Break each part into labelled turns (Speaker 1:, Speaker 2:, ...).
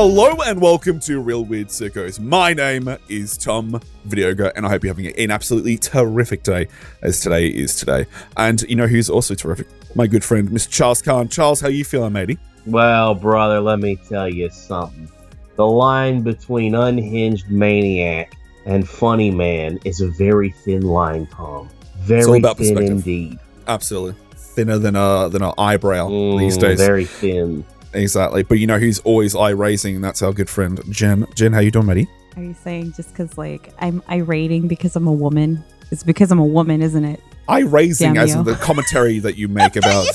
Speaker 1: Hello and welcome to Real Weird Sickos. My name is Tom Videoga, and I hope you're having an absolutely terrific day, as today is today. And you know who's also terrific? My good friend, Mr. Charles Khan. Charles, how you feeling, matey?
Speaker 2: Well, brother, let me tell you something. The line between unhinged maniac and funny man is a very thin line, Tom. Very thin indeed.
Speaker 1: Absolutely. Thinner than an eyebrow these days.
Speaker 2: Very thin.
Speaker 1: Exactly. But you know who's always eye-raising? That's our good friend, Jen. Jen, how you doing, matey?
Speaker 3: Are you saying just because, like, I'm eye-rating because I'm a woman? It's because I'm a woman, isn't it?
Speaker 1: Eye-raising as in the commentary that you make about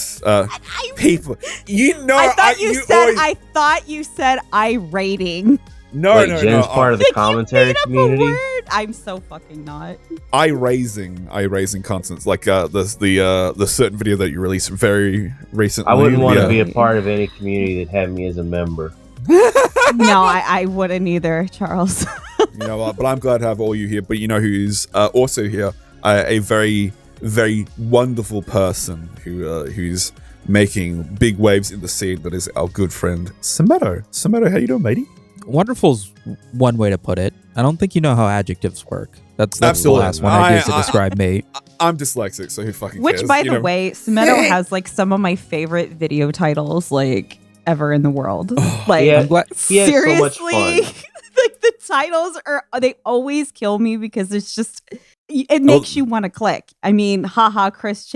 Speaker 1: people. You know,
Speaker 3: I thought you said eye-rating.
Speaker 1: No.
Speaker 2: Jen's part of the commentary community.
Speaker 3: I'm so fucking not.
Speaker 1: Eye-raising content, like the certain video that you released very recently.
Speaker 2: I wouldn't want to be a part of any community that had me as a member.
Speaker 3: No, I wouldn't either, Charles.
Speaker 1: You know what? But I'm glad to have all you here. But you know who's also here? A very, very wonderful person who's making big waves in the scene. That is our good friend Sumito. Sumito, how you doing, matey?
Speaker 4: Wonderful's one way to put it. I don't think you know how adjectives work. That's
Speaker 1: Absolutely.
Speaker 4: The last one I used to describe me.
Speaker 1: I'm dyslexic, so who fucking
Speaker 3: cares? Which, by the way, Sumito has like some of my favorite video titles like ever in the world. Like,
Speaker 2: yeah, I'm glad.
Speaker 3: Seriously,
Speaker 2: so much fun.
Speaker 3: Like the titles they always kill me because it's just it makes you want to click. I mean, haha, Chris,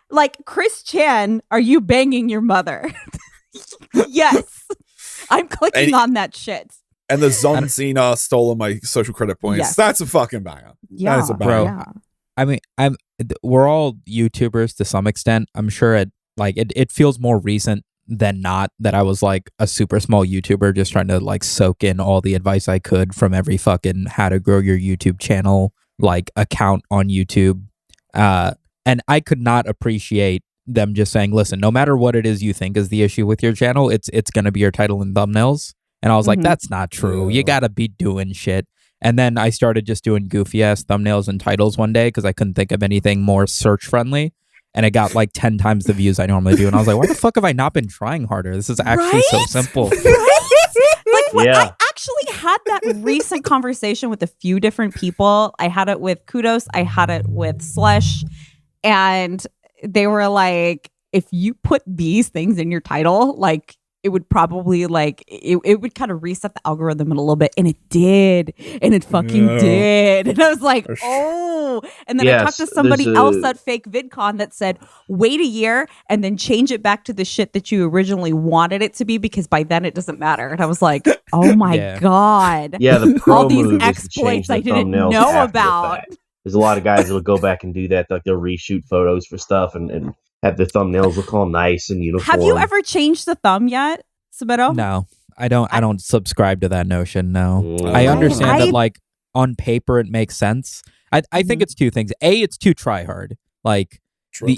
Speaker 3: like Chris Chan, are you banging your mother? Yes. I'm clicking on that shit.
Speaker 1: And the Zonzina stole my social credit points. Yes. That's a fucking banger.
Speaker 3: Yeah,
Speaker 1: that is a banger.
Speaker 4: Bro, yeah. I mean, we're all YouTubers to some extent. I'm sure it feels more recent than not that I was like a super small YouTuber just trying to like soak in all the advice I could from every fucking how to grow your YouTube channel like account on YouTube. And I could not appreciate them just saying, listen, no matter what it is you think is the issue with your channel, it's going to be your title and thumbnails. And I was like, that's not true. You got to be doing shit. And then I started just doing goofy ass thumbnails and titles one day because I couldn't think of anything more search friendly. And it got like 10 times the views I normally do. And I was like, why the fuck have I not been trying harder? This is actually so simple.
Speaker 3: Like, I actually had that recent conversation with a few different people. I had it with Kudos. I had it with Slush. And they were like, if you put these things in your title, like it would probably like it would kind of reset the algorithm in a little bit, and it did, and it fucking did, and I was like, oh, and then I talked to somebody else at Fake VidCon that said, wait a year and then change it back to the shit that you originally wanted it to be because by then it doesn't matter, and I was like, oh my god,
Speaker 2: the pro
Speaker 3: all these exploits I didn't know about.
Speaker 2: There's a lot of guys that'll go back and do that. Like they'll reshoot photos for stuff and have the thumbnails look all nice and uniform.
Speaker 3: Have you ever changed the thumb yet, Sumito?
Speaker 4: No, I don't subscribe to that notion. No, I understand that like on paper it makes sense. I think it's two things. A, it's too try hard. Like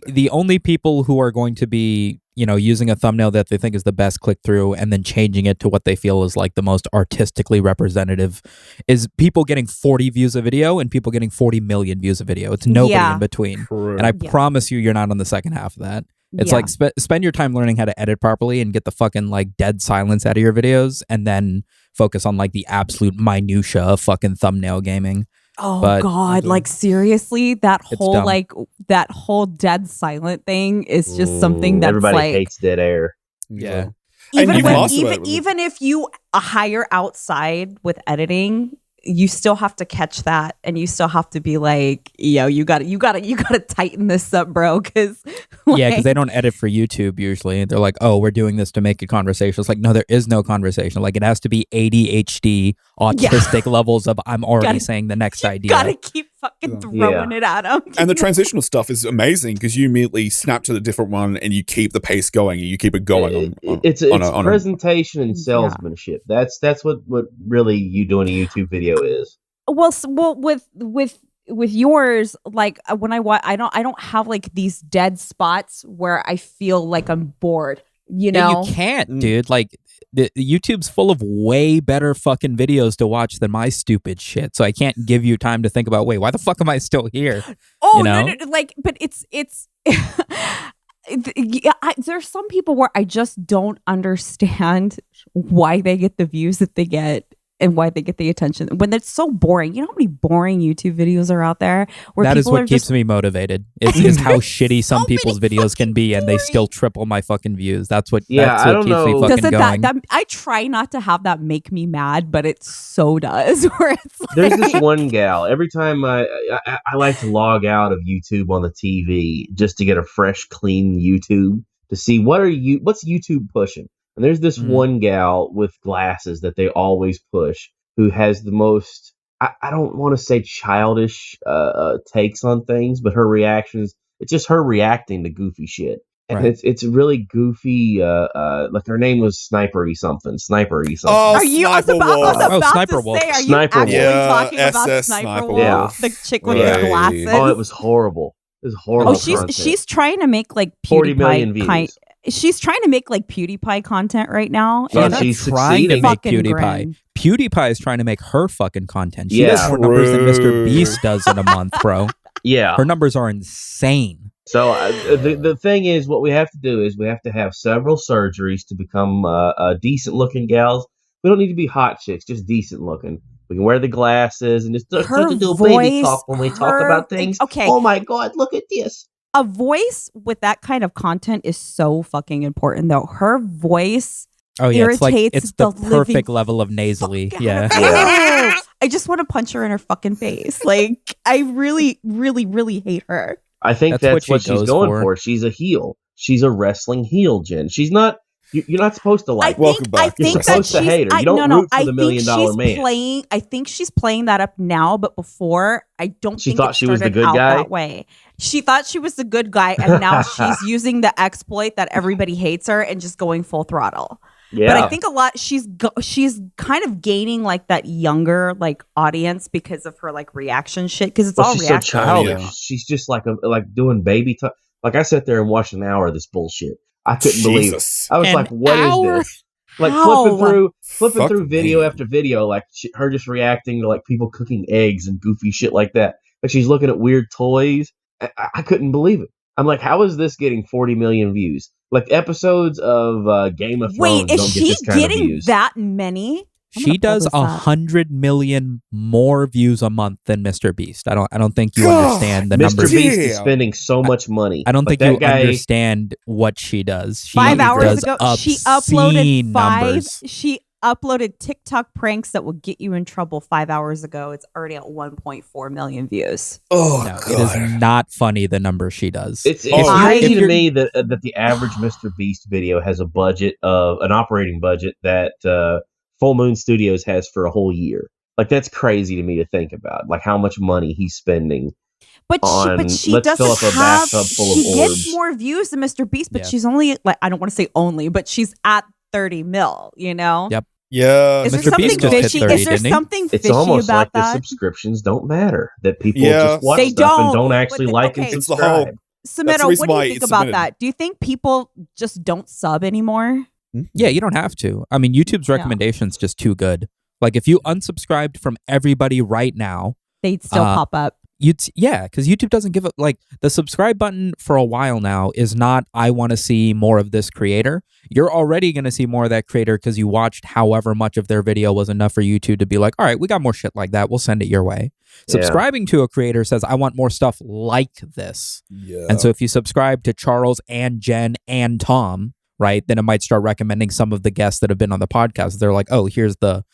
Speaker 4: the only people who are going to be using a thumbnail that they think is the best click through and then changing it to what they feel is like the most artistically representative is people getting 40 views a video and people getting 40 million views a video. It's nobody in between. True. And I promise you, you're not on the second half of that. It's like spend your time learning how to edit properly and get the fucking like dead silence out of your videos and then focus on like the absolute minutia of fucking thumbnail gaming.
Speaker 3: Oh God! Like seriously, that whole dead silent thing is just something that's
Speaker 2: everybody hates dead air.
Speaker 4: Yeah.
Speaker 3: Even if you hire outside with editing, you still have to catch that, and you still have to be like, yo, you gotta tighten this up, bro, because
Speaker 4: because they don't edit for YouTube usually. They're like, oh, we're doing this to make a conversation. It's like, no, there is no conversation. Like it has to be ADHD autistic levels of I'm already saying the next idea.
Speaker 3: Gotta keep fucking throwing it at them.
Speaker 1: And the transitional stuff is amazing because you immediately snap to the different one and you keep the pace going and you keep it going.
Speaker 2: It's presentation and salesmanship. That's what really you doing a YouTube video is.
Speaker 3: Well, with yours, like when I don't have like these dead spots where I feel like I'm bored. You know,
Speaker 4: you can't, dude. Like the YouTube's full of way better fucking videos to watch than my stupid shit. So I can't give you time to think about, wait, why the fuck am I still here?
Speaker 3: Oh, no, like, but it's There's some people where I just don't understand why they get the views that they get and why they get the attention when it's so boring. You know how many boring YouTube videos are out there where
Speaker 4: that is
Speaker 3: people
Speaker 4: what
Speaker 3: are
Speaker 4: keeps
Speaker 3: just
Speaker 4: me motivated. Is how shitty some
Speaker 3: so
Speaker 4: people's
Speaker 3: many
Speaker 4: videos can be, and they
Speaker 3: fucking
Speaker 4: still triple my fucking views. That's what.
Speaker 2: Yeah,
Speaker 4: that's
Speaker 2: I
Speaker 4: what
Speaker 2: don't
Speaker 4: keeps
Speaker 2: know.
Speaker 4: me fucking
Speaker 3: doesn't
Speaker 4: going.
Speaker 3: that I try not to have that make me mad, but it so does. Where it's like,
Speaker 2: There's this one gal. Every time I like to log out of YouTube on the TV just to get a fresh, clean YouTube to see what's YouTube pushing. And there's this one gal with glasses that they always push who has the most, I don't want to say childish takes on things, but her reactions, it's just her reacting to goofy shit. And
Speaker 4: Right.
Speaker 2: it's really goofy. Like her name was Snipery something.
Speaker 1: Oh,
Speaker 3: are you? I was
Speaker 1: Sniper
Speaker 3: about,
Speaker 1: Wolf.
Speaker 4: Sniper
Speaker 3: to
Speaker 4: Wolf.
Speaker 3: say, are you
Speaker 2: Sniper
Speaker 3: actually
Speaker 2: Wolf.
Speaker 3: talking about
Speaker 1: SS
Speaker 3: Sniper
Speaker 1: Sniper
Speaker 3: Wolf,
Speaker 2: Wolf.
Speaker 3: the chick with
Speaker 1: Right.
Speaker 3: the glasses?
Speaker 2: Oh, it was horrible. It was horrible.
Speaker 3: Oh,
Speaker 2: content.
Speaker 3: she's trying to make like
Speaker 2: 40 million
Speaker 3: PewDiePie.
Speaker 2: views.
Speaker 3: She's trying to make like PewDiePie content right now.
Speaker 2: Yeah,
Speaker 3: and
Speaker 2: she's
Speaker 3: it's
Speaker 4: trying to
Speaker 2: succeeding.
Speaker 4: make
Speaker 3: fucking
Speaker 4: PewDiePie.
Speaker 3: grim.
Speaker 4: PewDiePie is trying to make her fucking content. She
Speaker 2: Yeah.
Speaker 4: does more numbers than Mr.
Speaker 1: True.
Speaker 4: Beast does in a month, bro.
Speaker 2: Yeah.
Speaker 4: Her numbers are insane.
Speaker 2: So the thing is, what we have to do is we have to have several surgeries to become decent looking gals. We don't need to be hot chicks, just decent looking. We can wear the glasses and just start
Speaker 3: Her
Speaker 2: to do
Speaker 3: voice,
Speaker 2: baby talk when we talk about things.
Speaker 3: okay.
Speaker 2: Oh my God, look at this.
Speaker 3: A voice with that kind of content is so fucking important, though. Her voice
Speaker 4: Oh yeah, it's like
Speaker 3: irritates
Speaker 4: it's the
Speaker 3: the
Speaker 4: perfect
Speaker 3: living
Speaker 4: level of nasally.
Speaker 3: fuck
Speaker 4: Yeah.
Speaker 3: out of
Speaker 2: Yeah.
Speaker 3: me. I just want to punch her in her fucking face. Like, I really, really, really hate her.
Speaker 2: I think
Speaker 4: That's
Speaker 2: that's
Speaker 4: what
Speaker 2: what
Speaker 4: she
Speaker 2: she's
Speaker 4: goes
Speaker 2: going
Speaker 4: for.
Speaker 2: for. She's a heel. She's a wrestling heel, Jen. She's not. You're not supposed to like.
Speaker 1: Welcome back.
Speaker 2: You're
Speaker 3: think
Speaker 2: supposed
Speaker 3: that
Speaker 2: to hate her. You don't root for the $1 million man.
Speaker 3: I think she's playing that up now, but before, I don't
Speaker 2: She
Speaker 3: think
Speaker 2: thought
Speaker 3: it
Speaker 2: she was the
Speaker 3: started
Speaker 2: good
Speaker 3: out
Speaker 2: guy?
Speaker 3: that way. She thought she was the good guy, and now she's using the exploit that everybody hates her and just going full throttle.
Speaker 2: Yeah.
Speaker 3: But I think a lot she's kind of gaining like that younger like audience because of her like reaction shit, because it's all
Speaker 2: she's
Speaker 3: reaction.
Speaker 2: so childish.
Speaker 1: Yeah.
Speaker 2: She's just like doing baby talk. Like I sat there and watched an hour of this bullshit. I couldn't believe it.
Speaker 1: Jesus.
Speaker 2: I was
Speaker 4: An
Speaker 2: like, "What is
Speaker 4: hour?
Speaker 2: this?" Like
Speaker 3: How?
Speaker 2: flipping
Speaker 1: Fuck
Speaker 2: through video
Speaker 1: me.
Speaker 2: after video, like her just reacting to like people cooking eggs and goofy shit like that. Like she's looking at weird toys. I couldn't believe it. I'm like, how is this getting 40 million views? Like episodes of Game of Thrones
Speaker 3: Wait, is
Speaker 2: don't get
Speaker 3: she
Speaker 2: this kind of
Speaker 3: getting
Speaker 2: views.
Speaker 3: that many? I'm
Speaker 4: She
Speaker 3: gonna pull
Speaker 4: does
Speaker 3: this up.
Speaker 4: 100 million more views a month than Mr. Beast. I don't think you
Speaker 1: God,
Speaker 4: understand the
Speaker 2: Mr.
Speaker 4: numbers.
Speaker 2: Beast is
Speaker 1: Damn.
Speaker 2: spending so much money.
Speaker 4: I don't
Speaker 2: Like,
Speaker 4: think
Speaker 2: that
Speaker 4: you
Speaker 2: guy,
Speaker 4: understand what she does. She
Speaker 3: 5 hours
Speaker 4: does
Speaker 3: ago, she
Speaker 4: obscene
Speaker 3: uploaded 5.
Speaker 4: numbers.
Speaker 3: She uploaded TikTok pranks that will get you in trouble 5 hours ago. It's already at 1.4 million views.
Speaker 1: Oh,
Speaker 4: No,
Speaker 1: God.
Speaker 4: it is not funny the numbers she does.
Speaker 2: It's
Speaker 1: Oh,
Speaker 2: crazy
Speaker 4: if
Speaker 2: to
Speaker 4: you're-
Speaker 2: me that the average Mr. Beast video has a budget of an operating budget that Full Moon Studios has for a whole year. Like that's crazy to me to think about. Like how much money he's spending.
Speaker 3: But
Speaker 2: On,
Speaker 3: she
Speaker 2: let's fill
Speaker 3: doesn't
Speaker 2: up a
Speaker 3: have.
Speaker 2: bathtub full of
Speaker 3: She gets
Speaker 2: orbs.
Speaker 3: more views than Mr. Beast, but
Speaker 4: Yeah.
Speaker 3: she's only like, I don't want to say only, but she's at 30 mil. You know.
Speaker 4: Yep.
Speaker 1: Yeah.
Speaker 3: Is there
Speaker 4: Mr.
Speaker 3: something
Speaker 4: Beast just hit
Speaker 3: fishy?
Speaker 4: 30,
Speaker 3: Is there
Speaker 4: didn't he?
Speaker 3: something
Speaker 2: It's
Speaker 3: fishy
Speaker 2: almost
Speaker 3: about
Speaker 2: like the
Speaker 3: that?
Speaker 2: subscriptions don't matter. That people
Speaker 1: Yeah.
Speaker 2: just watch
Speaker 3: They
Speaker 2: stuff and
Speaker 3: don't,
Speaker 2: don't actually
Speaker 3: but
Speaker 2: like
Speaker 3: okay.
Speaker 2: and
Speaker 1: It's the whole-
Speaker 2: subscribe.
Speaker 1: That's the
Speaker 3: Sumito,
Speaker 1: reason
Speaker 3: what do
Speaker 1: why
Speaker 3: you think
Speaker 1: it's
Speaker 3: about
Speaker 1: submitted.
Speaker 3: that? Do you think people just don't sub anymore?
Speaker 4: Yeah, you don't have to. I mean, YouTube's recommendation's just too good. Like if you unsubscribed from everybody right now,
Speaker 3: They'd still pop up.
Speaker 4: because YouTube doesn't give up. Like the subscribe button for a while now is not I want to see more of this creator. You're already going to see more of that creator because you watched however much of their video was enough for YouTube to be like, all right, we got more shit like that. We'll send it your way.
Speaker 2: Yeah.
Speaker 4: Subscribing to a creator says, I want more stuff like this.
Speaker 1: Yeah.
Speaker 4: And so if you subscribe to Charles and Jen and Tom, right, then it might start recommending some of the guests that have been on the podcast. They're like, oh, here's the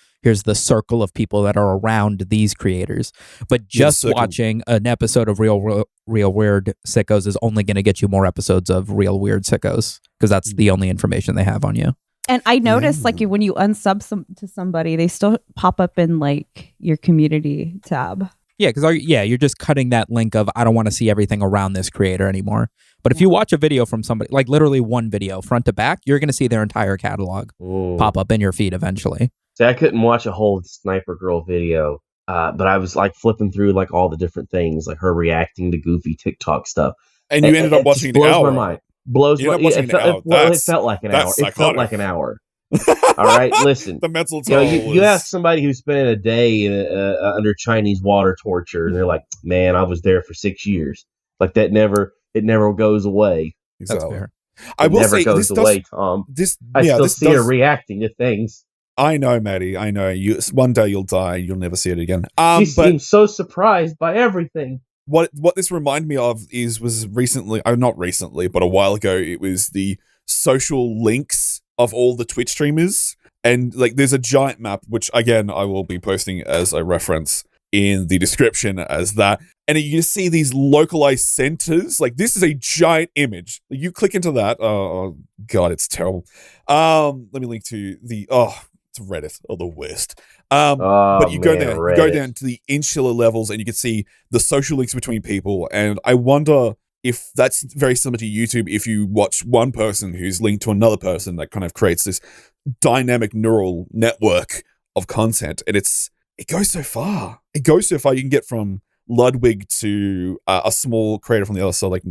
Speaker 4: circle of people that are around these creators. But just
Speaker 1: circle.
Speaker 4: watching an episode of Real Weird Sickos is only going to get you more episodes of Real Weird Sickos because that's the only information they have on you.
Speaker 3: And I noticed, like, when you unsub to somebody, they still pop up in like your community tab.
Speaker 4: Yeah, because you're just cutting that link of I don't want to see everything around this creator anymore. But if you watch a video from somebody, like literally one video front to back, you're going to see their entire catalog
Speaker 2: Ooh.
Speaker 4: pop up in your feed eventually.
Speaker 2: See, I couldn't watch a whole Sniper Girl video, but I was like flipping through like all the different things, like her reacting to goofy TikTok stuff.
Speaker 1: And you ended up watching
Speaker 2: it
Speaker 1: the
Speaker 2: blows
Speaker 1: hour.
Speaker 2: my mind. Blows
Speaker 1: You
Speaker 2: my
Speaker 1: ended up watching
Speaker 2: it,
Speaker 1: an hour.
Speaker 2: it felt like an hour.
Speaker 1: That's
Speaker 2: It felt
Speaker 1: psychotic.
Speaker 2: like an hour. All right, listen.
Speaker 1: The mental
Speaker 2: You know,
Speaker 1: toll.
Speaker 2: you
Speaker 1: was-
Speaker 2: ask somebody who spent a day under Chinese water torture, and they're like, "Man, I was there for 6 years." Like that it never goes away.
Speaker 4: That's fair.
Speaker 1: I will
Speaker 2: never
Speaker 1: say
Speaker 2: goes away, Tom. I still see her reacting to things.
Speaker 1: I know, Maddie. I know. One day you'll die. You'll never see it again.
Speaker 2: She seems so surprised by everything.
Speaker 1: What this reminded me of was recently, not recently, but a while ago, it was the social links of all the Twitch streamers. And like, there's a giant map, which again, I will be posting as a reference in the description as that. And you see these localized centers. Like, this is a giant image. You click into that. Oh God, it's terrible. Let me link to it's Reddit, the worst. But you go down to the insular levels and you can see the social links between people. And I wonder if that's very similar to YouTube. If you watch one person who's linked to another person, that kind of creates this dynamic neural network of content. And it goes so far. It goes so far. You can get from Ludwig to a small creator from the other side. Like,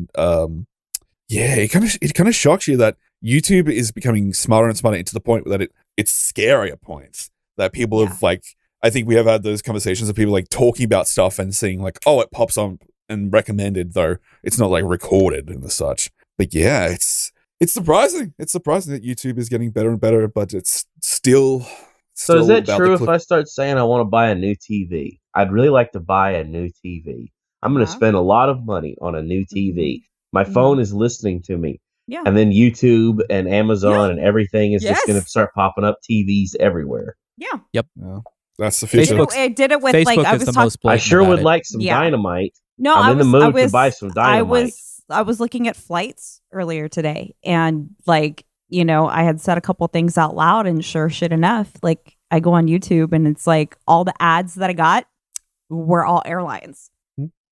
Speaker 1: it kind of shocks you that YouTube is becoming smarter and smarter, to the point that it's scary at points that people have, like, I think we have had those conversations of people like talking about stuff and seeing like, oh, it pops on and recommended, though it's not like recorded and such. But yeah, it's surprising. It's surprising that YouTube is getting better and better, but it's still.
Speaker 2: So is that true if I start saying I want to buy a new TV? I'd really like to buy a new TV. I'm going to spend a lot of money on a new TV. My phone is listening to me. Yeah. And then YouTube and Amazon and everything is just going to start popping up TVs everywhere.
Speaker 3: Yeah.
Speaker 4: Yep.
Speaker 1: Yeah. That's the future.
Speaker 3: I did it with
Speaker 4: Facebook
Speaker 3: like
Speaker 4: is the most blatant.
Speaker 2: I sure would like some Dynamite.
Speaker 3: No,
Speaker 2: I'm in the mood to buy some Dynamite.
Speaker 3: I was looking at flights earlier today, and like, you know, I had said a couple things out loud, and sure shit enough, like I go on YouTube and it's like all the ads that I got were all airlines.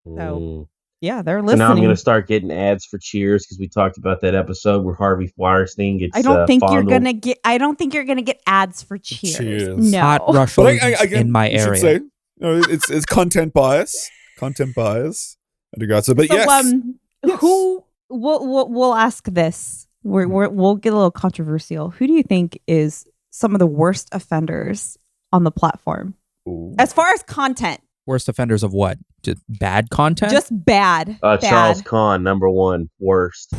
Speaker 3: So yeah, they're listening.
Speaker 2: So now I'm going to start getting ads for Cheers, because we talked about that episode where Harvey Weinstein gets.
Speaker 3: I don't think you're gonna get. I don't think you're gonna get ads for Cheers. No,
Speaker 4: hot rush in my area.
Speaker 1: Say, it's content bias. Content bias. But yes.
Speaker 3: Who we'll ask this. We'll get a little controversial. Who do you think is some of the worst offenders on the platform?
Speaker 1: Ooh.
Speaker 3: As far as content?
Speaker 4: Worst offenders of what? Just bad content?
Speaker 3: Just bad.
Speaker 2: Charles Kahn, #1 worst.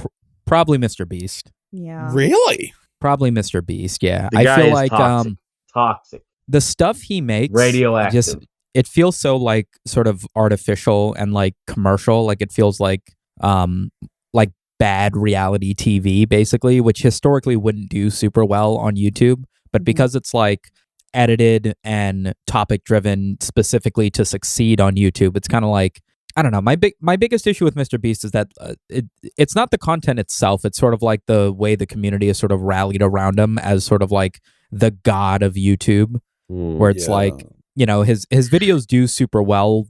Speaker 4: Probably Mr. Beast.
Speaker 3: Yeah.
Speaker 1: Really?
Speaker 4: Probably Mr. Beast. Yeah.
Speaker 2: The guy is like toxic.
Speaker 4: The stuff he makes,
Speaker 2: radioactive.
Speaker 4: It feels so like sort of artificial and like commercial. Like it feels like bad reality TV, basically, which historically wouldn't do super well on YouTube. But because it's like edited and topic driven specifically to succeed on YouTube, it's kind of like, I don't know. My biggest issue with Mr. Beast is that it's not the content itself. It's sort of like the way the community is sort of rallied around him as sort of like the god of YouTube, where it's like, you know, his videos do super well,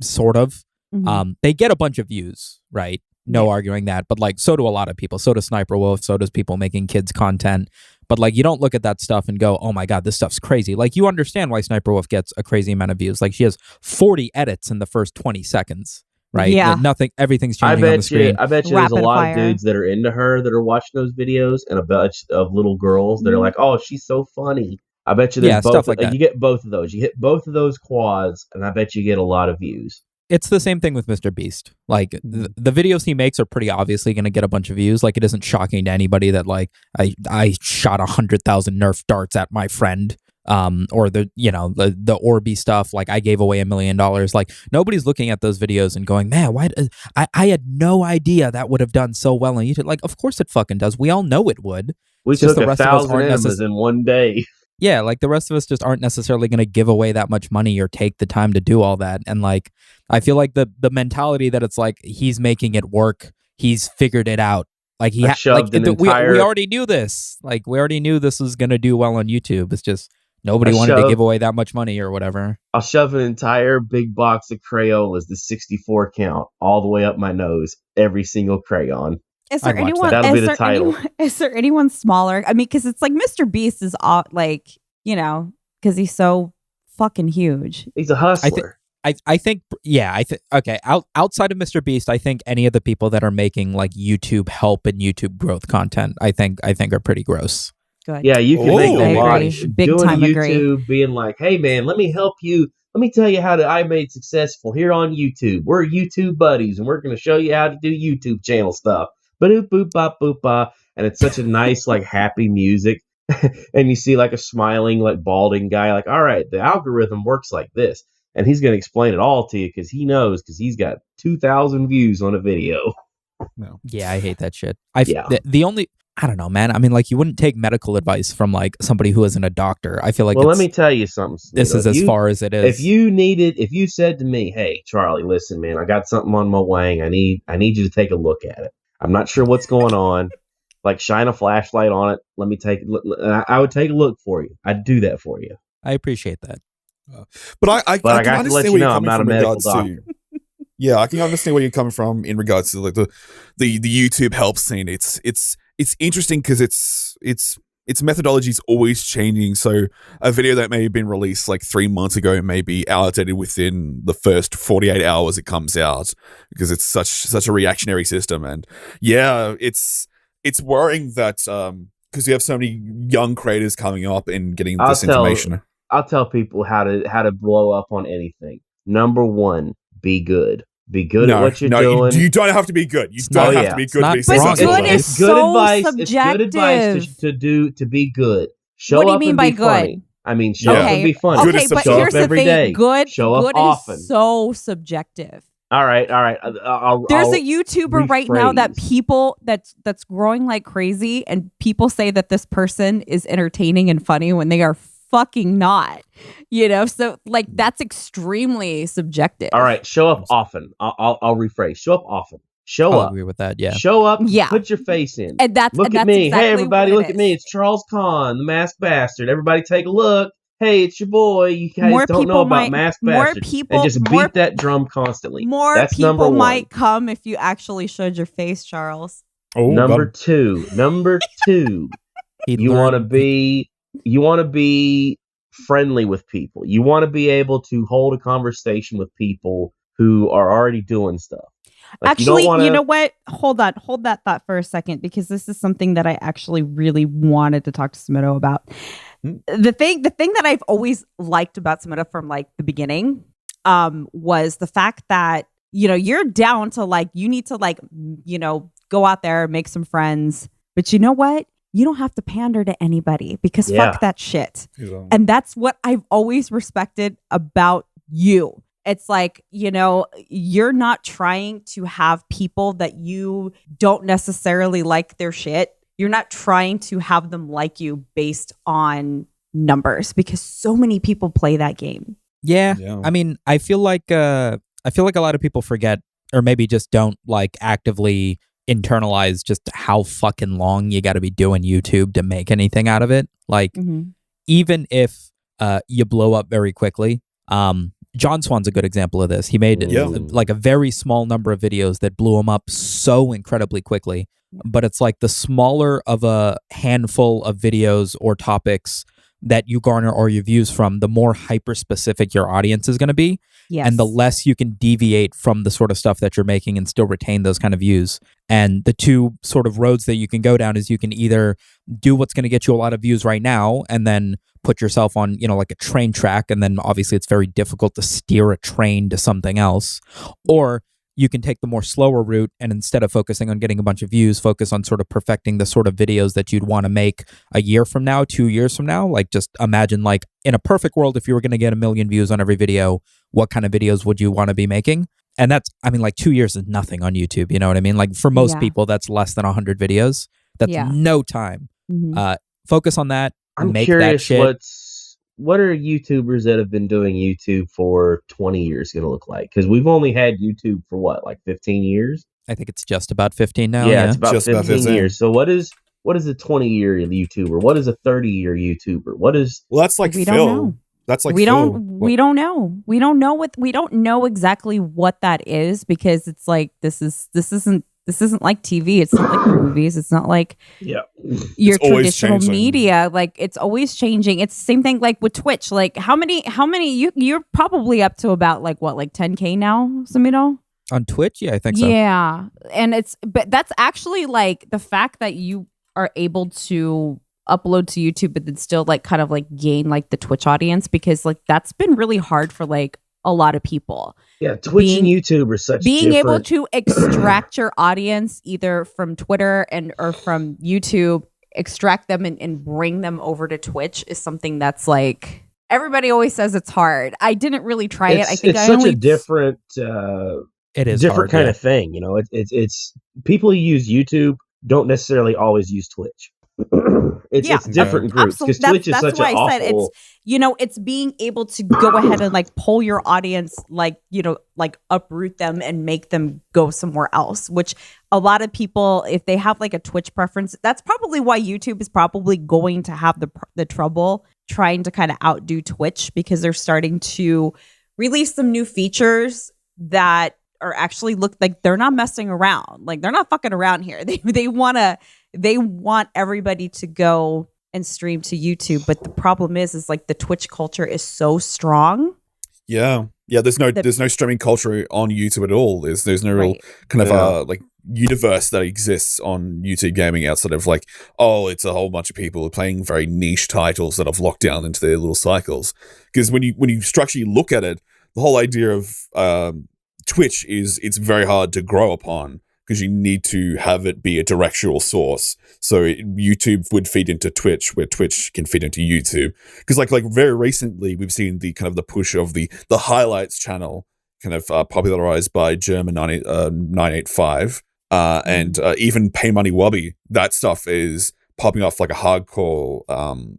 Speaker 4: sort of. They get a bunch of views, right? No arguing that, but like, so do a lot of people. So does Sniper Wolf. So does people making kids content. But like, you don't look at that stuff and go, oh my God, this stuff's crazy. Like, you understand why Sniper Wolf gets a crazy amount of views. Like, she has 40 edits in the first 20 seconds, right?
Speaker 3: Yeah.
Speaker 4: Everything's changing on the screen.
Speaker 2: I bet you there's a lot of dudes that are into her that are watching those videos, and a bunch of little girls that are like, oh, she's so funny. I bet you there's both.
Speaker 4: Stuff like that.
Speaker 2: You get both of those. You hit both of those quads, and I bet you get a lot of views.
Speaker 4: It's the same thing with Mr. Beast. Like, the videos he makes are pretty obviously going to get a bunch of views. Like, it isn't shocking to anybody that, like, I shot 100,000 Nerf darts at my friend, or the Orby stuff. Like, I gave away $1 million. Like, nobody's looking at those videos and going, man, why? I had no idea that would have done so well on YouTube. Like, of course it fucking does. We all know it would.
Speaker 2: We took 1,000 M's in one day.
Speaker 4: Yeah, like the rest of us just aren't necessarily going to give away that much money or take the time to do all that. And like, I feel like the mentality that it's like, he's making it work, he's figured it out. Like we already knew this. Like, we already knew this was going to do well on YouTube. It's just nobody wanted to give away that much money or whatever.
Speaker 2: I'll shove an entire big box of Crayolas, the 64 count, all the way up my nose, every single crayon.
Speaker 3: Is there anyone?
Speaker 2: That'll be the title.
Speaker 3: Is there anyone smaller? I mean, because it's like Mr. Beast is like, you know, because he's so fucking huge.
Speaker 2: He's a hustler.
Speaker 4: I think okay. Outside of Mr. Beast, I think any of the people that are making like YouTube help and YouTube growth content, I think are pretty gross.
Speaker 3: Good.
Speaker 2: Yeah, you can make a lot.
Speaker 3: Big
Speaker 2: doing
Speaker 3: time
Speaker 2: YouTube,
Speaker 3: agree.
Speaker 2: being like, hey man, let me help you. Let me tell you how I made successful here on YouTube. We're YouTube buddies, and we're going to show you how to do YouTube channel stuff. ba-doop boop bop boop ba, and it's such a nice like happy music. And you see like a smiling like balding guy like, all right, the algorithm works like this, and he's going to explain it all to you because he knows, because he's got 2,000 views on a video.
Speaker 1: No.
Speaker 4: Yeah, I hate that shit.
Speaker 2: Yeah.
Speaker 4: The only, I don't know, man. I mean, like, you wouldn't take medical advice from like somebody who isn't a doctor. I feel like,
Speaker 2: well, let me tell you something, Sumito.
Speaker 4: this is as far as it is.
Speaker 2: If you said to me, hey Charlie, listen man, I got something on my wang, I need you to take a look at it. I'm not sure what's going on, like shine a flashlight on it, let me take I would take a look for you. I'd do that for you.
Speaker 4: I appreciate that.
Speaker 1: But I
Speaker 2: But I
Speaker 1: can
Speaker 2: got to let
Speaker 1: understand
Speaker 2: you
Speaker 1: where you're
Speaker 2: know I'm
Speaker 1: coming
Speaker 2: not a
Speaker 1: from in
Speaker 2: medical
Speaker 1: regards
Speaker 2: doctor.
Speaker 1: to. Yeah, I can understand where you're coming from in regards to like the YouTube help scene. It's interesting because its methodology is always changing. So a video that may have been released like 3 months ago may be outdated within the first 48 hours it comes out, because it's such a reactionary system. And yeah, it's worrying that because you have so many young creators coming up and getting this information.
Speaker 2: I'll tell people how to blow up on anything. Number one, be good. Be good at what you're doing.
Speaker 1: You don't have to be good. You don't have to be good.
Speaker 4: Not
Speaker 1: It's
Speaker 4: wrong.
Speaker 3: Good is
Speaker 2: It's good
Speaker 3: so
Speaker 2: advice.
Speaker 3: subjective.
Speaker 2: It's good advice to be good. Show
Speaker 3: What do you
Speaker 2: up
Speaker 3: mean
Speaker 2: and
Speaker 3: by
Speaker 2: be
Speaker 3: good?
Speaker 2: funny. I mean, show up and be funny.
Speaker 1: Good
Speaker 3: Okay,
Speaker 1: is
Speaker 3: but
Speaker 1: subjective.
Speaker 3: here's the
Speaker 2: every
Speaker 3: thing.
Speaker 2: day.
Speaker 3: Good,
Speaker 2: Show up
Speaker 3: good
Speaker 2: often.
Speaker 3: is so subjective.
Speaker 2: All right.
Speaker 3: There's a YouTuber right now that
Speaker 2: rephrase.
Speaker 3: people that's growing like crazy, and people say that this person is entertaining and funny when they are fucking not. So like that's extremely subjective.
Speaker 2: All right, show up often. I'll rephrase. Show up often. Show
Speaker 4: I'll
Speaker 2: up.
Speaker 4: agree with that. Yeah.
Speaker 2: Show up.
Speaker 3: Yeah.
Speaker 2: Put your face in.
Speaker 3: And that's
Speaker 2: Look
Speaker 3: and
Speaker 2: at
Speaker 3: that's
Speaker 2: me.
Speaker 3: exactly
Speaker 2: Hey, everybody,
Speaker 3: what
Speaker 2: look
Speaker 3: it
Speaker 2: at me.
Speaker 3: is.
Speaker 2: It's Charles Kahn, the Masked Bastard. Everybody take a look. Hey, it's your boy. You guys
Speaker 3: More
Speaker 2: don't know
Speaker 3: people
Speaker 2: about
Speaker 3: might-
Speaker 2: Masked
Speaker 3: more
Speaker 2: Bastard.
Speaker 3: people-
Speaker 2: and just
Speaker 3: more-
Speaker 2: beat that drum constantly.
Speaker 3: More
Speaker 2: That's number
Speaker 3: people
Speaker 2: one.
Speaker 3: might come if you actually showed your face, Charles.
Speaker 1: Oh,
Speaker 2: Number
Speaker 1: God.
Speaker 2: two. You want to be friendly with people. You want to be able to hold a conversation with people who are already doing stuff. Like,
Speaker 3: Actually,
Speaker 2: you
Speaker 3: know what? Hold that thought for a second, because this is something that I actually really wanted to talk to Sumito about. The thing that I've always liked about Sumito from like the beginning was the fact that you're down to like, you need to like go out there, make some friends, but you know what? You don't have to pander to anybody, because fuck that shit.
Speaker 1: Yeah.
Speaker 3: And that's what I've always respected about you. It's like, you're not trying to have people that you don't necessarily like their shit. You're not trying to have them like you based on numbers, because so many people play that game.
Speaker 4: Yeah.
Speaker 1: Yeah.
Speaker 4: I mean, I feel like a lot of people forget, or maybe just don't like actively internalize just how fucking long you got to be doing YouTube to make anything out of it. Like, even if you blow up very quickly, John Swan's a good example of this. He made like a very small number of videos that blew him up so incredibly quickly. But it's like the smaller of a handful of videos or topics that you garner all your views from, the more hyper-specific your audience is going to be.
Speaker 3: Yes.
Speaker 4: And the less you can deviate from the sort of stuff that you're making and still retain those kind of views. And the two sort of roads that you can go down is you can either do what's going to get you a lot of views right now and then put yourself on, like a train track. And then obviously it's very difficult to steer a train to something else. Or you can take the more slower route, and instead of focusing on getting a bunch of views, focus on sort of perfecting the sort of videos that you'd want to make a year from now, 2 years from now. Like, just imagine, like, in a perfect world, if you were going to get 1 million views on every video, what kind of videos would you want to be making? And that's, I mean, like, 2 years is nothing on YouTube. You know what I mean? Like, for most people, that's less than 100 videos. That's no time. Focus on that.
Speaker 2: I'm
Speaker 4: make
Speaker 2: curious
Speaker 4: that shit.
Speaker 2: what are YouTubers that have been doing YouTube for 20 years going to look like? Because we've only had YouTube for what, like 15 years?
Speaker 4: I think it's just about 15 now.
Speaker 2: Yeah, it's about
Speaker 1: Just
Speaker 2: 15
Speaker 1: about 15
Speaker 2: years. So what is a 20-year YouTuber? What is a 30-year YouTuber? What is...
Speaker 1: Well, that's like
Speaker 3: We
Speaker 1: Phil.
Speaker 3: don't know.
Speaker 1: That's like
Speaker 3: we
Speaker 1: Phil.
Speaker 3: don't know. We don't know exactly what that is, because it's like this isn't like TV. It's not like the movies. It's not like your
Speaker 1: It's always
Speaker 3: traditional
Speaker 1: changing.
Speaker 3: media. Like, it's always changing. It's the same thing like with Twitch. Like, how many you're probably up to about like 10K now, Sumito?
Speaker 4: On Twitch? Yeah, I think so.
Speaker 3: Yeah. And but that's actually like the fact that you are able to upload to YouTube, but then still like kind of like gain like the Twitch audience, because like that's been really hard for like a lot of people.
Speaker 2: Yeah, Twitch and YouTube are such
Speaker 3: being
Speaker 2: different...
Speaker 3: able to extract your audience either from Twitter or from YouTube, extract them and bring them over to Twitch is something that's like everybody always says it's hard. I didn't really try it. I think
Speaker 2: it's such a different
Speaker 4: it is
Speaker 2: different
Speaker 4: hard,
Speaker 2: kind of thing. You know, it's people who use YouTube don't necessarily always use Twitch. It's different groups because Twitch is such an awful...
Speaker 3: I said it's, you know, it's being able to go ahead and like pull your audience, like, you know, like uproot them and make them go somewhere else, which a lot of people, if they have like a Twitch preference, that's probably why YouTube is probably going to have the trouble trying to kind of outdo Twitch, because they're starting to release some new features that are actually look like they're not messing around. Like they're not fucking around here. They want everybody to go and stream to YouTube, but the problem is like the Twitch culture is so strong.
Speaker 1: Yeah. There's no streaming culture on YouTube at all. There's no real kind of like universe that exists on YouTube gaming outside of like, oh, it's a whole bunch of people playing very niche titles that have locked down into their little cycles. Because when you structurally look at it, the whole idea of Twitch is it's very hard to grow upon, because you need to have it be a directional source. So YouTube would feed into Twitch, where Twitch can feed into YouTube. Because like very recently, we've seen the kind of the push of the highlights channel, kind of popularized by German 985, and even Pay Money Wobby. That stuff is popping off like a hardcore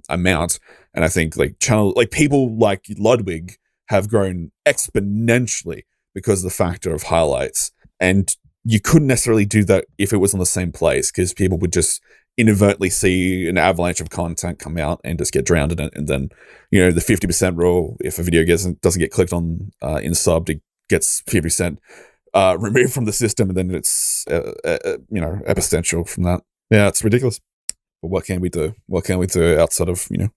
Speaker 1: amount. And I think like people like Ludwig have grown exponentially because of the factor of highlights. And you couldn't necessarily do that if it was on the same place, because people would just inadvertently see an avalanche of content come out and just get drowned in it. And then, you know, the 50% rule, if a video doesn't get clicked on in subbed, it gets 50% removed from the system, and then it's, you know, epistential from that. Yeah, it's ridiculous. But what can we do? What can we do outside of, you know,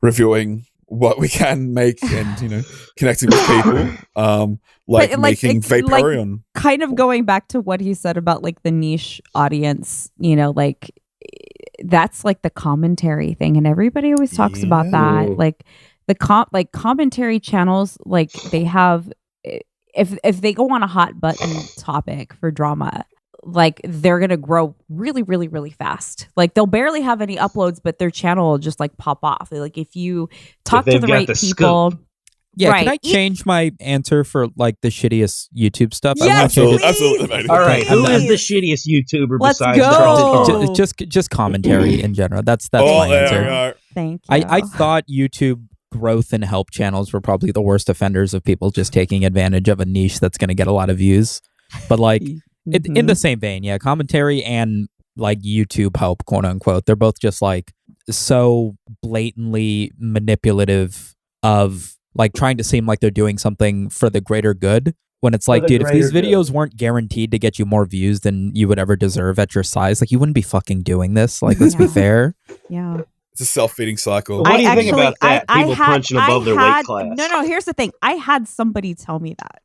Speaker 1: reviewing what we can make and, you know, connecting with people, like making Vaporeon.
Speaker 3: Like, kind of going back to what he said about like the niche audience, you know, like that's like the commentary thing, and everybody always talks about that. Like the commentary channels, like they have, if they go on a hot button topic for drama, like they're gonna grow really, really, really fast. Like they'll barely have any uploads, but their channel will just like pop off. Like if you talk to the right people.
Speaker 2: Scoop.
Speaker 4: Yeah,
Speaker 3: right.
Speaker 4: Can I change my answer for like the shittiest YouTube stuff?
Speaker 3: Yes,
Speaker 1: absolutely.
Speaker 2: All right, who is the shittiest YouTuber
Speaker 3: Let's
Speaker 2: besides
Speaker 3: go.
Speaker 2: Charles?
Speaker 4: Just commentary in general. That's my answer.
Speaker 3: Thank you.
Speaker 4: I thought YouTube growth and help channels were probably the worst offenders of people just taking advantage of a niche that's going to get a lot of views. But like in the same vein, yeah, commentary and like YouTube help, quote unquote, they're both just like so blatantly manipulative of like trying to seem like they're doing something for the greater good, when it's like, dude, if these videos weren't guaranteed to get you more views than you would ever deserve at your size, like you wouldn't be fucking doing this. Like, let's be fair.
Speaker 3: Yeah.
Speaker 1: It's a self-feeding cycle.
Speaker 2: What do you think about that? People punching above their weight class.
Speaker 3: No, here's the thing. I had somebody tell me that.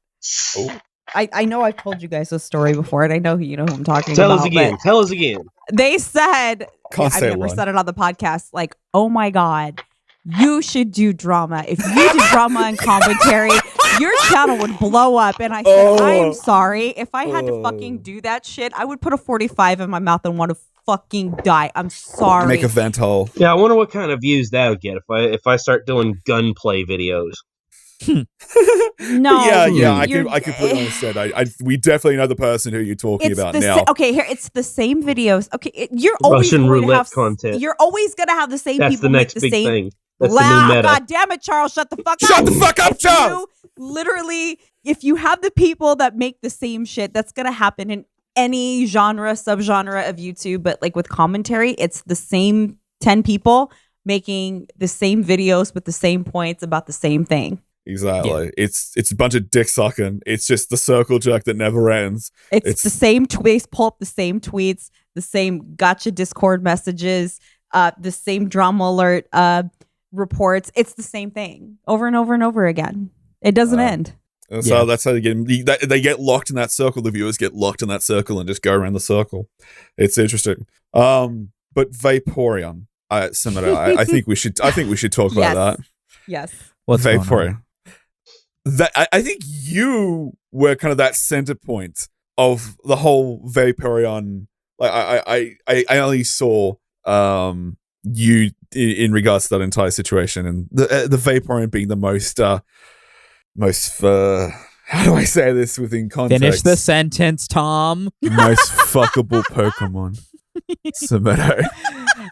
Speaker 1: Oh.
Speaker 3: I know I've told you guys this story before, and I know who I'm talking
Speaker 2: Tell
Speaker 3: about.
Speaker 2: Tell us again.
Speaker 3: They said, I've never said it on the podcast, like, oh my God, you should do drama. If you did drama and commentary, your channel would blow up. And I said, I am sorry. If I had to fucking do that shit, I would put a 45 in my mouth and want to fucking die. I'm sorry.
Speaker 1: Make a vent hole.
Speaker 2: Yeah, I wonder what kind of views that would get if I start doing gunplay videos.
Speaker 3: No.
Speaker 1: Yeah. I completely understand. We definitely know the person who you're talking about now.
Speaker 3: Okay, here it's the same videos. Okay, you're always
Speaker 2: Russian
Speaker 3: going to
Speaker 2: roulette
Speaker 3: have
Speaker 2: content.
Speaker 3: You're always going to have the same
Speaker 2: That's
Speaker 3: people.
Speaker 2: the next
Speaker 3: make
Speaker 2: big
Speaker 3: same
Speaker 2: thing. That's the new meta.
Speaker 3: God damn it, Charles! Shut the fuck up!
Speaker 1: Shut the fuck up, Charles!
Speaker 3: Literally, if you have the people that make the same shit, that's gonna happen in any genre, subgenre of YouTube. But like with commentary, it's the same 10 people making the same videos with the same points about the same thing.
Speaker 1: Exactly. Yeah. It's a bunch of dick sucking. It's just the circle jerk that never ends.
Speaker 3: It's the same tweets, pull up the same tweets, the same gotcha Discord messages, the same drama alert reports. It's the same thing over and over and over again. It doesn't end.
Speaker 1: So that's how they get locked in that circle. The viewers get locked in that circle and just go around the circle. It's interesting. But Vaporeon, Sumito, I think we should talk about that.
Speaker 3: Yes.
Speaker 4: What's
Speaker 1: Vaporeon? that I think you were kind of that center point of the whole Vaporeon. Like I only saw you in regards to that entire situation, and the Vaporeon being the most how do I say this within context?
Speaker 4: Finish the sentence, Tom.
Speaker 1: Most fuckable Pokemon. Sumito.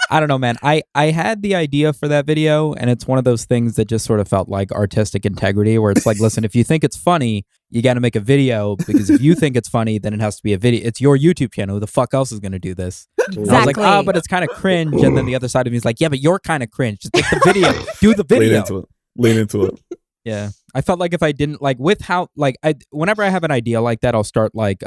Speaker 4: I don't know, man. I had the idea for that video, and it's one of those things that just sort of felt like artistic integrity, where it's like, listen, if you think it's funny, you got to make a video, because if you think it's funny, then it has to be a video. It's your YouTube channel. Who the fuck else is going to do this?
Speaker 3: Exactly.
Speaker 4: And I was like, but it's kind of cringe. And then the other side of me is like, yeah, but you're kind of cringe. Just make the video. Do the video.
Speaker 1: Lean into it.
Speaker 4: Yeah. I felt like if I didn't, like, with how, like, whenever I have an idea like that, I'll start, like,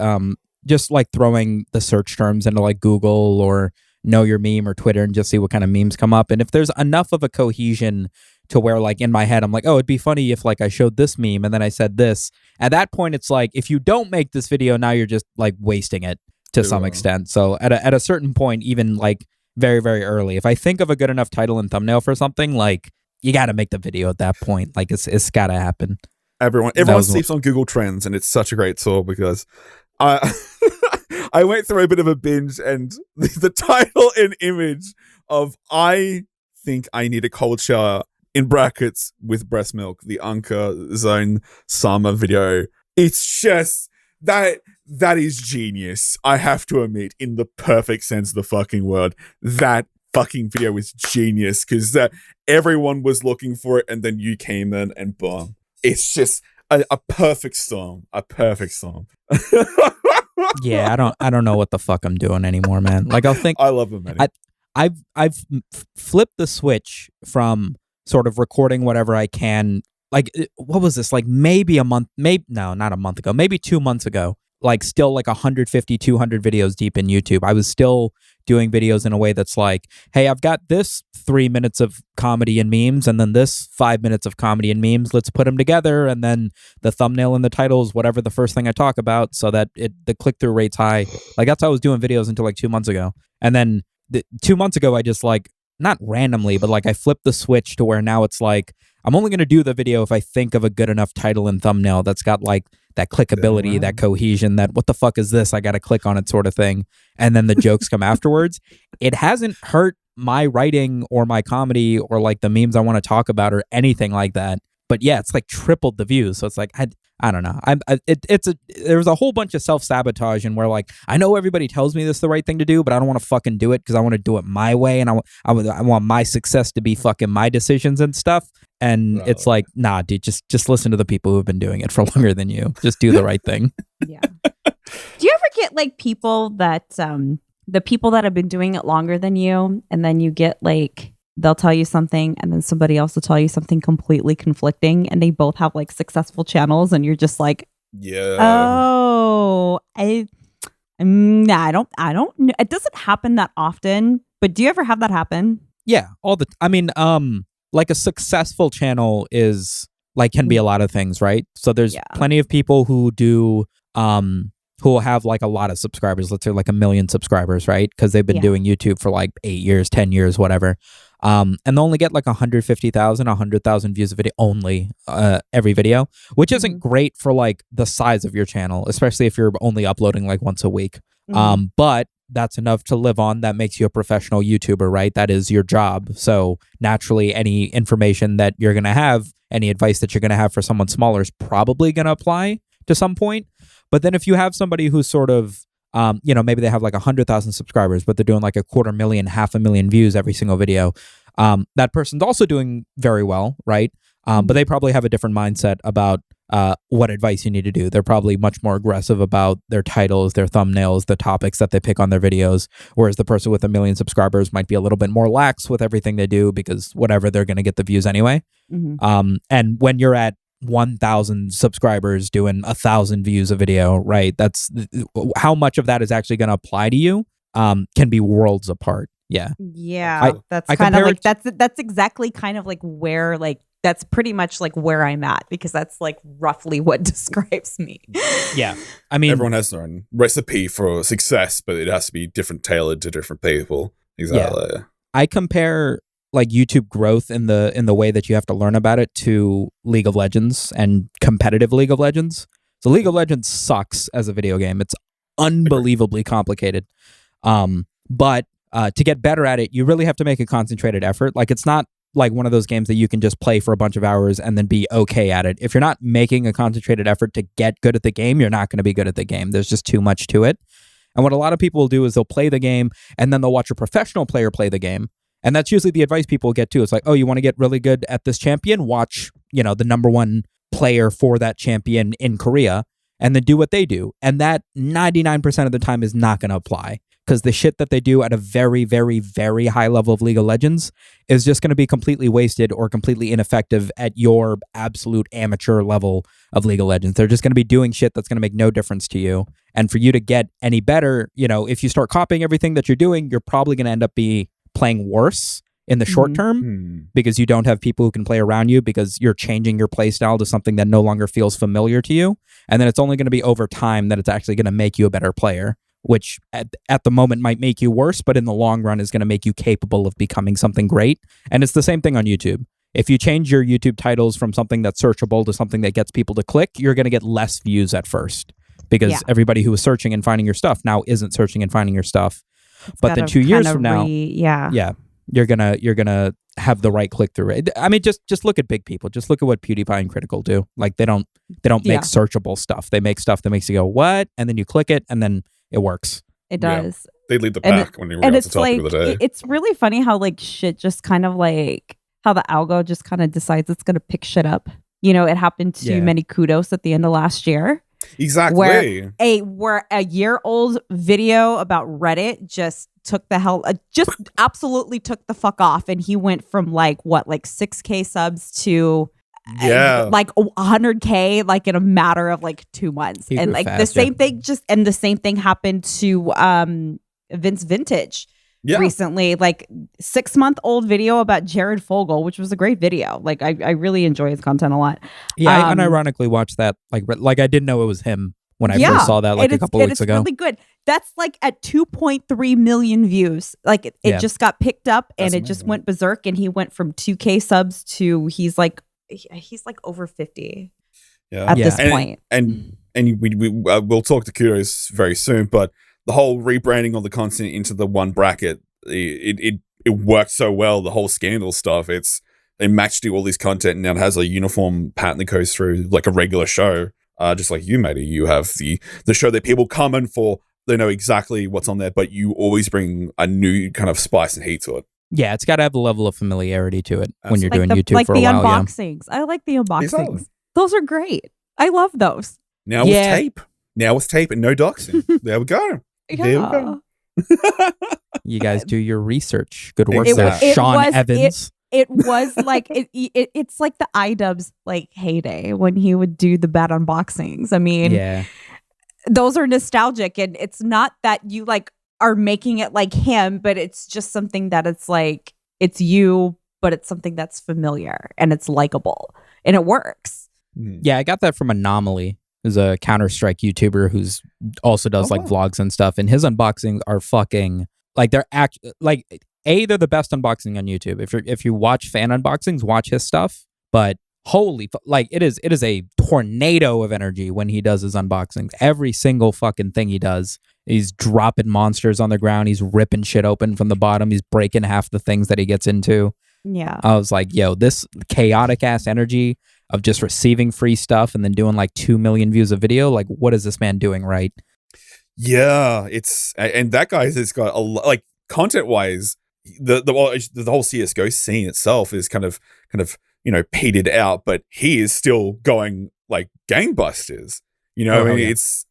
Speaker 4: just, like, throwing the search terms into, like, Google or Know Your Meme or Twitter and just see what kind of memes come up. And if there's enough of a cohesion to where, like, in my head, I'm like, oh, it'd be funny if, like, I showed this meme and then I said this. At that point, it's like, if you don't make this video, now you're just, like, wasting it to some extent. So at a certain point, even, like, very, very early, if I think of a good enough title and thumbnail for something, like, you got to make the video at that point. Like, it's got to happen.
Speaker 1: Everyone sleeps on Google Trends, and it's such a great tool because I went through a bit of a binge, and the title and image of "I think I need a cold shower" in brackets with breast milk, the Anka Zone Sama video. It's just that is genius. I have to admit, in the perfect sense of the fucking word, that fucking video was genius, because everyone was looking for it, and then you came in and boom. It's just a perfect storm. A perfect storm.
Speaker 4: Yeah, I don't know what the fuck I'm doing anymore, man. Like,
Speaker 1: I love them, man.
Speaker 4: I've flipped the switch from sort of recording whatever I can. Like, what was this? Like, maybe not a month ago, maybe 2 months ago. Like, still like 150, 200 videos deep in YouTube. I was still doing videos in a way that's like, hey, I've got this 3 minutes of comedy and memes, and then this 5 minutes of comedy and memes. Let's put them together, and then the thumbnail and the title is whatever the first thing I talk about, so that the click-through rate's high. Like, that's how I was doing videos until like 2 months ago. And then 2 months ago, I just, like, not randomly, but like I flipped the switch to where now it's like, I'm only going to do the video if I think of a good enough title and thumbnail that's got like that clickability, that cohesion, that what the fuck is this? I got to click on it sort of thing. And then the jokes come afterwards. It hasn't hurt my writing or my comedy or like the memes I want to talk about or anything like that. But yeah, it's like tripled the views. So it's like, I don't know. There's a whole bunch of self-sabotage and where like, I know everybody tells me this is the right thing to do, but I don't want to fucking do it because I want to do it my way. And I want my success to be fucking my decisions and stuff. And it's like, nah, dude, just listen to the people who've been doing it for longer than you. Just do the right thing.
Speaker 3: Yeah. Do you ever get like people that, the people that have been doing it longer than you, and then you get like, they'll tell you something and then somebody else will tell you something completely conflicting, and they both have like successful channels, and you're just like,
Speaker 1: yeah.
Speaker 3: Oh, I don't know. It doesn't happen that often, but do you ever have that happen?
Speaker 4: Yeah, like a successful channel is like can be a lot of things, right? So there's plenty of people who do who will have like a lot of subscribers, let's say like 1 million subscribers, right? Because they've been doing YouTube for like 8 years, 10 years, whatever. And they'll only get like 150,000, 100,000 views a video only every video, which isn't great for like the size of your channel, especially if you're only uploading like once a week. But that's enough to live on. That makes you a professional YouTuber, right? That is your job. So naturally, any information that you're going to have, any advice that you're going to have for someone smaller is probably going to apply to some point. But then if you have somebody who's sort of, maybe they have like 100,000 subscribers, but they're doing like 250,000, 500,000 views every single video. That person's also doing very well, right? But they probably have a different mindset about what advice you need to do. They're probably much more aggressive about their titles, their thumbnails, the topics that they pick on their videos. Whereas the person with 1 million subscribers might be a little bit more lax with everything they do because whatever, they're going to get the views anyway. And when you're at 1,000 subscribers doing 1,000 views a video, right? That's how much of that is actually going to apply to you can be worlds apart. Yeah.
Speaker 3: That's kind of like that's exactly kind of like where like that's pretty much like where I'm at, because that's like roughly what describes me.
Speaker 4: Yeah. I mean,
Speaker 1: everyone has their own recipe for success, but it has to be tailored to different people. Exactly.
Speaker 4: Yeah. I compare like YouTube growth in the way that you have to learn about it to League of Legends and competitive League of Legends. So League of Legends sucks as a video game. It's unbelievably complicated. But to get better at it, you really have to make a concentrated effort. Like, it's not like one of those games that you can just play for a bunch of hours and then be okay at it. If you're not making a concentrated effort to get good at the game, you're not going to be good at the game. There's just too much to it. And what a lot of people will do is they'll play the game and then they'll watch a professional player play the game. And that's usually the advice people get too. It's like, oh, you want to get really good at this champion? Watch, the number one player for that champion in Korea and then do what they do. And that 99% of the time is not going to apply, because the shit that they do at a very, very, very high level of League of Legends is just going to be completely wasted or completely ineffective at your absolute amateur level of League of Legends. They're just going to be doing shit that's going to make no difference to you. And for you to get any better, if you start copying everything that you're doing, you're probably going to end up playing worse in the short term, because you don't have people who can play around you, because you're changing your play style to something that no longer feels familiar to you. And then it's only going to be over time that it's actually going to make you a better player, which at the moment might make you worse, but in the long run is going to make you capable of becoming something great. And it's the same thing on YouTube. If you change your YouTube titles from something that's searchable to something that gets people to click, you're going to get less views at first, because everybody who was searching and finding your stuff now isn't searching and finding your stuff. But then 2 years from now, you're gonna have the right click through rate. I mean, just look at big people. Just look at what PewDiePie and Critical do. Like, they don't make searchable stuff. They make stuff that makes you go, what? And then you click it, and then it works.
Speaker 3: It does.
Speaker 1: Yeah. They lead the pack when you realize the topic of the day.
Speaker 3: It's really funny how shit just kind of how the algo just kind of decides it's gonna pick shit up. It happened to many kudos at the end of last year.
Speaker 1: Exactly.
Speaker 3: Where a year-old video about Reddit just took the hell, just absolutely took the fuck off, and he went from 6K subs to 100K in a matter of 2 months, and the same thing happened to Vince Vintage. Recently, 6-month-old video about Jared Fogle, which was a great video. I really enjoy his content a lot.
Speaker 4: Yeah, I unironically watched that. I didn't know it was him when I first saw that a couple weeks ago.
Speaker 3: It's really good. That's at 2.3 million views. It just got picked up, and it just went berserk. And he went from 2K subs to he's over 50 at this point.
Speaker 1: And we'll talk to Kudos very soon, but the whole rebranding of the content into the one bracket, it worked so well. The whole scandal stuff, they matched all this content, and now it has a uniform pattern that goes through a regular show. Just like you, matey, you have the show that people come in for. They know exactly what's on there, but you always bring a new kind of spice and heat to it.
Speaker 4: Yeah, it's got to have a level of familiarity to it when you're doing YouTube for
Speaker 3: a while.
Speaker 4: Like
Speaker 3: the unboxings. I like the unboxings. Exactly. Those are great. I love those.
Speaker 1: Now with tape and no doxing. There we go.
Speaker 3: Yeah.
Speaker 1: There we go.
Speaker 4: You guys do your research. Good work there, Sean Evans.
Speaker 3: It was it's like the iDubbbz heyday when he would do the bad unboxings. I mean, those are nostalgic, and it's not that you are making it like him, but it's just something that it's you, but it's something that's familiar and it's likable and it works.
Speaker 4: Yeah, I got that from Anomaly, who's a Counter-Strike YouTuber who's also does vlogs and stuff, and his unboxings are fucking they're they're the best unboxing on YouTube. If you watch fan unboxings, watch his stuff. But it is a tornado of energy when he does his unboxings. Every single fucking thing he does, he's dropping monsters on the ground. He's ripping shit open from the bottom. He's breaking half the things that he gets into.
Speaker 3: Yeah,
Speaker 4: I was like, yo, this chaotic ass energy of just receiving free stuff and then doing 2 million views of video. What is this man doing right?
Speaker 1: Yeah, and that guy has got a lot, content wise. The whole CS:GO scene itself is kind of petered out, but he is still going gangbusters.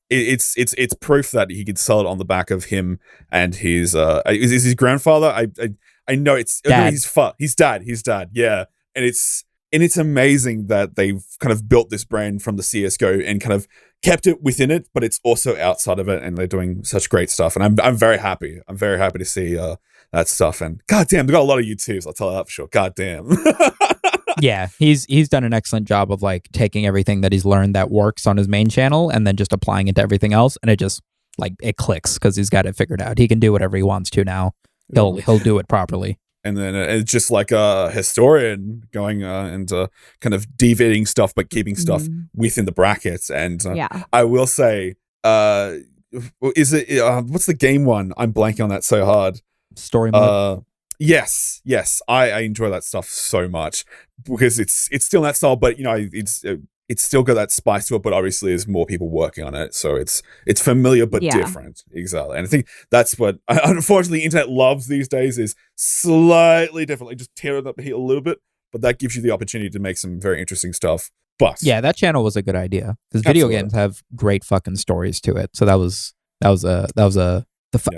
Speaker 1: It's proof that he could sell it on the back of him and his is his grandfather. I know it's
Speaker 4: dad.
Speaker 1: His dad. Yeah, and it's amazing that they've kind of built this brand from the CS:GO and kind of kept it within it, but it's also outside of it, and they're doing such great stuff. And I'm very happy. I'm very happy to see that stuff. And goddamn, they got a lot of YouTubes. I'll tell you that for sure. Goddamn.
Speaker 4: Yeah, he's done an excellent job of taking everything that he's learned that works on his main channel and then just applying it to everything else, and it just it clicks because he's got it figured out. He can do whatever he wants to now. He'll do it properly.
Speaker 1: And then it's just like a historian going and kind of deviating stuff, but keeping stuff within the brackets. And I will say, is it what's the game one? I'm blanking on that so hard.
Speaker 4: Story mode.
Speaker 1: Yes. I enjoy that stuff so much because it's still that style, but it's still got that spice to it, but obviously there's more people working on it, so it's familiar but different. Exactly. And I think that's what unfortunately internet loves these days, is slightly different. Like just tear it up here a little bit, but that gives you the opportunity to make some very interesting stuff. But
Speaker 4: yeah, that channel was a good idea because video games have great fucking stories to it. So that was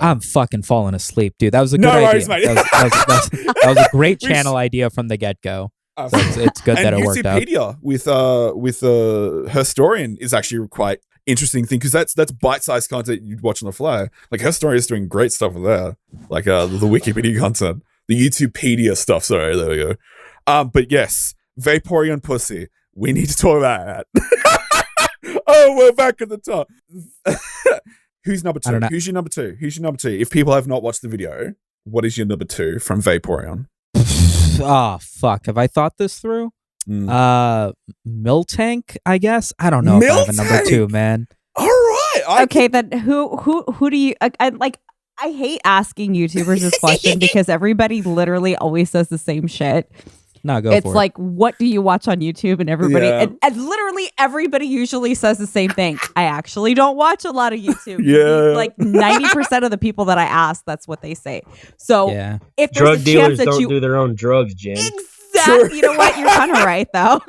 Speaker 4: I'm fucking falling asleep, dude. That was a good idea.
Speaker 1: Worries, mate.
Speaker 4: That was a great channel idea from the get-go. So it's good that it worked out.
Speaker 1: YouTubepedia with Historian is actually quite interesting thing, because that's bite-sized content you'd watch on the fly. Like Historian is doing great stuff with that, like the Wikipedia content, the YouTubepedia stuff. Sorry, there we go. But yes, Vaporeon pussy. We need to talk about that. Oh, we're back at the top. Who's number two? Who's your number two? If people have not watched the video, what is your number two from Vaporeon?
Speaker 4: Oh, fuck. Have I thought this through? Miltank, I guess? I don't know if I have a number two, man.
Speaker 1: All right.
Speaker 3: Okay, then who do you... I hate asking YouTubers this question because everybody literally always says the same shit.
Speaker 4: No, go for it.
Speaker 3: It's like, what do you watch on YouTube? And everybody, and literally everybody usually says the same thing. I actually don't watch a lot of YouTube. Like 90% of the people that I ask, that's what they say. So if there's
Speaker 2: drug
Speaker 3: a
Speaker 2: dealers
Speaker 3: chance that
Speaker 2: don't do their own drugs, Jen.
Speaker 3: Exactly. You know what? You're kind of right, though.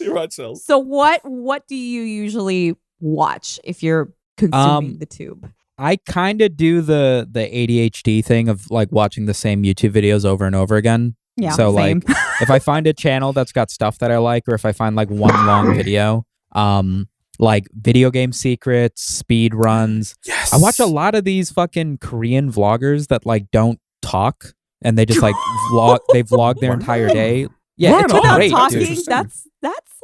Speaker 1: You're right, Chels.
Speaker 3: So what do you usually watch if you're consuming the tube?
Speaker 4: I kind of do the ADHD thing of like watching the same YouTube videos over and over again.
Speaker 3: Yeah,
Speaker 4: so
Speaker 3: same.
Speaker 4: like if I find a channel that's got stuff that I like, or if I find like one long video, like video game secrets, speed runs.
Speaker 1: Yes.
Speaker 4: I watch a lot of these fucking Korean vloggers that like don't talk and they just like vlog their entire day. Yeah, it's
Speaker 3: without
Speaker 4: great,
Speaker 3: talking.
Speaker 4: dude.
Speaker 3: That's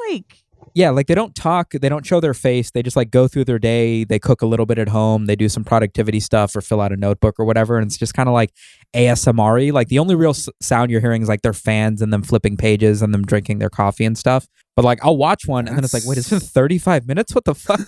Speaker 3: like.
Speaker 4: Yeah, like they don't talk, they don't show their face, they just like go through their day, they cook a little bit at home, they do some productivity stuff or fill out a notebook or whatever, and it's just kind of like ASMR-y. Like the only real sound you're hearing is like their fans and them flipping pages and them drinking their coffee and stuff. But like I'll watch one and then it's like, wait, it's been 35 minutes? What the fuck?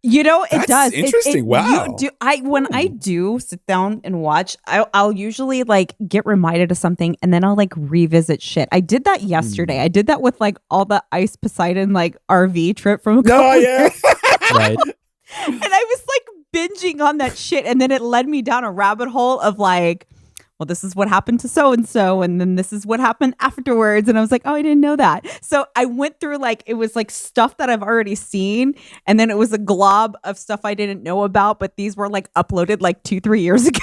Speaker 3: You know, it
Speaker 1: That's
Speaker 3: does.
Speaker 1: Interesting. Wow.
Speaker 3: When I do sit down and watch, I'll usually like get reminded of something and then I'll like revisit shit. I did that yesterday. I did that with like all the Ice Poseidon like RV trip from a couple years.
Speaker 4: Right.
Speaker 3: And I was like binging on that shit, and then it led me down a rabbit hole of like, well, this is what happened to so-and-so, and then this is what happened afterwards. And I was like, oh, I didn't know that. So I went through like, it was like stuff that I've already seen. And then it was a glob of stuff I didn't know about, but these were like uploaded like 2-3 years ago.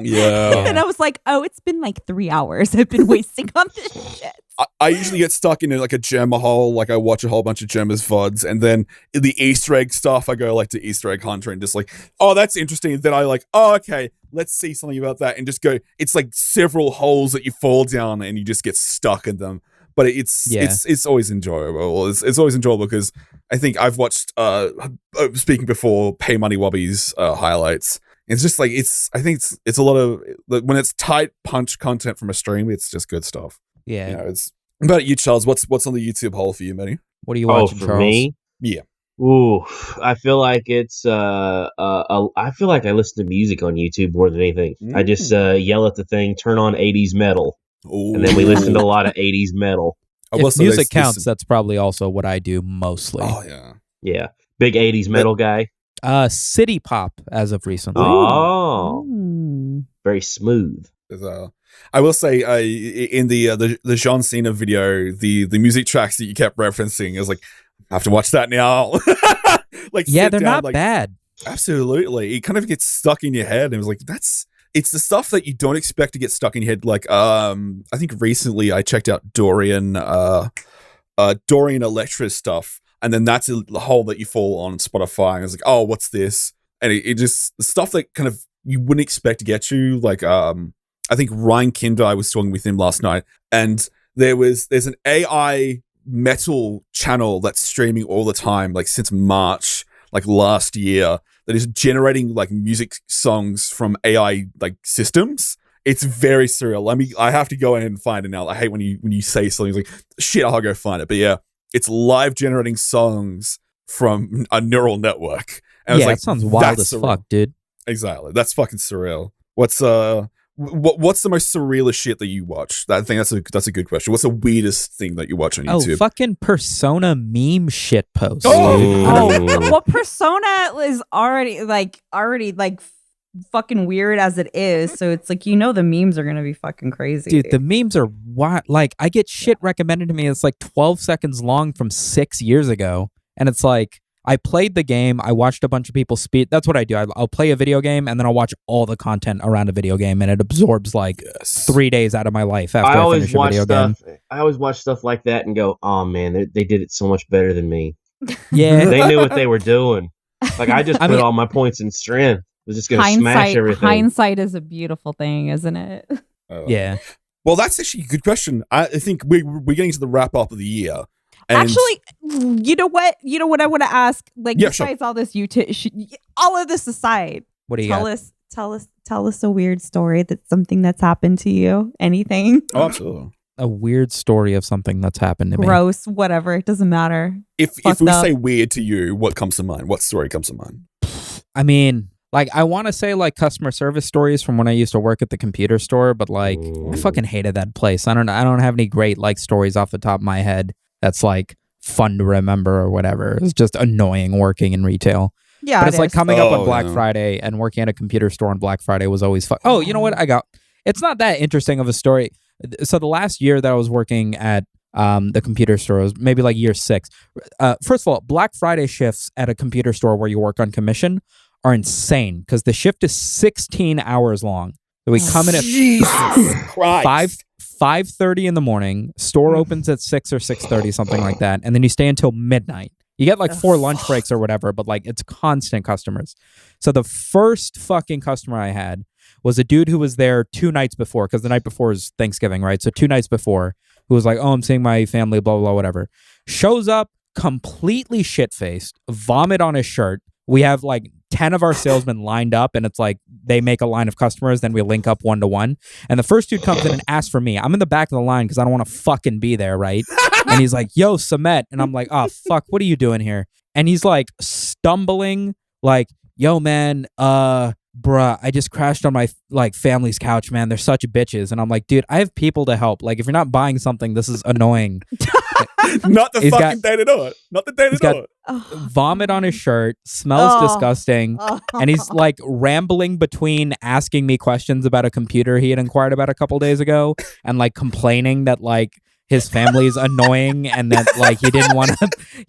Speaker 1: Yeah.
Speaker 3: And I was like, oh, it's been like 3 hours I've been wasting on this shit.
Speaker 1: I usually get stuck in like a Gemma hole. Like I watch a whole bunch of Gemma's VODs, and then in the Easter egg stuff, I go like to Easter egg hunter and just like, oh, that's interesting. And then I like, oh, okay, let's see something about that, and just go. It's like several holes that you fall down, and you just get stuck in them. But it's always enjoyable. It's always enjoyable because I think I've watched speaking before Pay Money Wobby's highlights. It's just like I think it's a lot of like, when it's tight punch content from a stream, it's just good stuff.
Speaker 4: Yeah.
Speaker 1: You know, it's about you, Charles. What's on the YouTube hole for you, Matty?
Speaker 4: What are you watching,
Speaker 2: for
Speaker 4: Charles?
Speaker 2: me?
Speaker 1: Yeah.
Speaker 2: Ooh, I feel like it's I feel like I listen to music on YouTube more than anything. I just yell at the thing, turn on 80s metal.
Speaker 1: Ooh.
Speaker 2: And then we listen to a lot of 80s metal.
Speaker 4: If music counts, that's probably also what I do mostly.
Speaker 1: Oh yeah.
Speaker 2: Yeah. Big 80s metal guy.
Speaker 4: City pop as of recently.
Speaker 2: Oh. Very smooth.
Speaker 1: I will say, in the John Cena video, the music tracks that you kept referencing, I was like, I have to watch that now. Like,
Speaker 4: yeah, they're
Speaker 1: down,
Speaker 4: not
Speaker 1: like,
Speaker 4: bad.
Speaker 1: Absolutely, it kind of gets stuck in your head, and it was like, it's the stuff that you don't expect to get stuck in your head. Like, I think recently I checked out Dorian Electra stuff, and then that's a hole that you fall on Spotify, and I was like, oh, what's this? And it just the stuff that kind of you wouldn't expect to get you, like I think Ryan Kinder, I was talking with him last night, and there's an AI metal channel that's streaming all the time, like since March, like last year, that is generating like music songs from AI like systems. It's very surreal. I have to go in and find it now. I hate when you say something like, shit, I'll go find it. But yeah, it's live generating songs from a neural network. And
Speaker 4: yeah, it sounds wild as fuck, dude.
Speaker 1: Exactly. That's fucking surreal. What's the most surrealist shit that you watch? I think that's a good question. What's the weirdest thing that you watch on YouTube?
Speaker 4: Oh, fucking Persona meme shit posts.
Speaker 3: Well, Persona is already fucking weird as it is, so it's like, the memes are gonna be fucking crazy,
Speaker 4: dude. The memes are wild. Like, I get shit recommended to me. It's like 12 seconds long from 6 years ago, and it's like, I played the game, I watched a bunch of people speed. That's what I do. I'll play a video game, and then I'll watch all the content around a video game, and it absorbs like 3 days out of my life after I finish a video game.
Speaker 2: I always watch stuff like that and go, oh man, they did it so much better than me.
Speaker 4: Yeah.
Speaker 2: They knew what they were doing. Like, I just put all my points in strength. I was just going to smash everything.
Speaker 3: Hindsight is a beautiful thing, isn't it?
Speaker 1: Yeah. Well, that's actually a good question. I think we're getting to the wrap up of the year.
Speaker 3: Actually, you know what? I want to ask. Like, besides all this YouTube, all of this aside,
Speaker 4: what do you
Speaker 3: tell us a weird story something that's happened to you. Anything?
Speaker 1: Oh, absolutely.
Speaker 4: A weird story of something that's happened to me.
Speaker 3: Gross, whatever. It doesn't matter.
Speaker 1: If we say weird to you, what comes to mind? What story comes to mind?
Speaker 4: I mean, like, I want to say like customer service stories from when I used to work at the computer store, but like, I fucking hated that place. I don't have any great like stories off the top of my head that's like fun to remember or whatever. It's just annoying working in retail.
Speaker 3: Yeah,
Speaker 4: but it's like coming up on Black Friday and working at a computer store on Black Friday was always fun. Oh, you know what? It's not that interesting of a story. So the last year that I was working at the computer store was maybe like year 6. First of all, Black Friday shifts at a computer store where you work on commission are insane because the shift is 16 hours long. So we come in at
Speaker 1: Jesus Christ.
Speaker 4: 5:30 in the morning. Store opens at 6 or 6:30, something like that, and then you stay until midnight. You get like 4 lunch breaks or whatever, but like it's constant customers. So the first fucking customer I had was a dude who was there 2 nights before, because the night before is Thanksgiving, right? So 2 nights before, who was like, "Oh, I'm seeing my family, blah blah, whatever." Shows up completely shit-faced, vomit on his shirt. We have like 10 of our salesmen lined up, and it's like they make a line of customers, then we link up 1-to-1. And the first dude comes in and asks for me. I'm in the back of the line because I don't want to fucking be there, right? And he's like, "Yo, Sumit." And I'm like, "Oh, fuck, what are you doing here?" And he's like stumbling, like, "Yo, man, bruh, I just crashed on my like family's couch, man. They're such bitches." And I'm like, "Dude, I have people to help. Like, if you're not buying something, this is annoying."
Speaker 1: Not the fucking day to do it. Not the day to do it.
Speaker 4: Vomit on his shirt, smells disgusting, and he's like rambling between asking me questions about a computer he had inquired about a couple days ago and like complaining that like his family is annoying and that like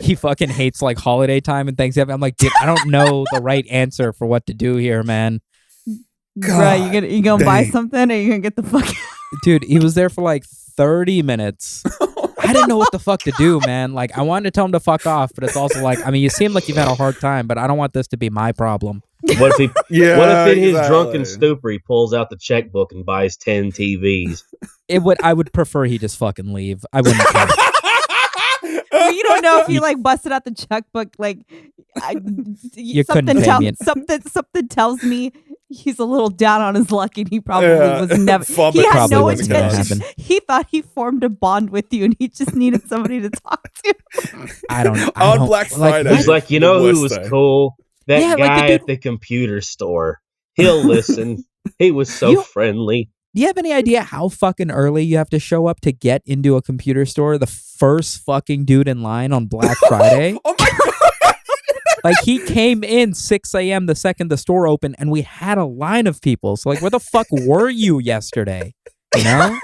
Speaker 4: he fucking hates like holiday time and Thanksgiving. I'm like, dude, I don't know the right answer for what to do here, man.
Speaker 3: God, you gonna buy something or you gonna get the fuck out?
Speaker 4: Dude, he was there for like 30 minutes. I didn't know what the fuck to do, man. Like, I wanted to tell him to fuck off, but it's also like, I mean, you seem like you've had a hard time, but I don't want this to be my problem.
Speaker 2: What if in his drunken stupor he pulls out the checkbook and buys 10 TVs?
Speaker 4: I would prefer he just fucking leave. I wouldn't care.
Speaker 3: Well, you don't know if he like busted out the checkbook. Like, something tells me he's a little down on his luck, and he probably was never. He had no intention. He thought he formed a bond with you, and he just needed somebody to talk to.
Speaker 4: I don't.
Speaker 1: On Black Friday,
Speaker 2: he's like, you know who was cool? That guy at the computer store. He'll listen. He was so friendly.
Speaker 4: Do you have any idea how fucking early you have to show up to get into a computer store? The first fucking dude in line on Black Friday.
Speaker 1: Oh my God.
Speaker 4: Like, he came in 6 a.m. the second the store opened, and we had a line of people. So, like, where the fuck were you yesterday? You know?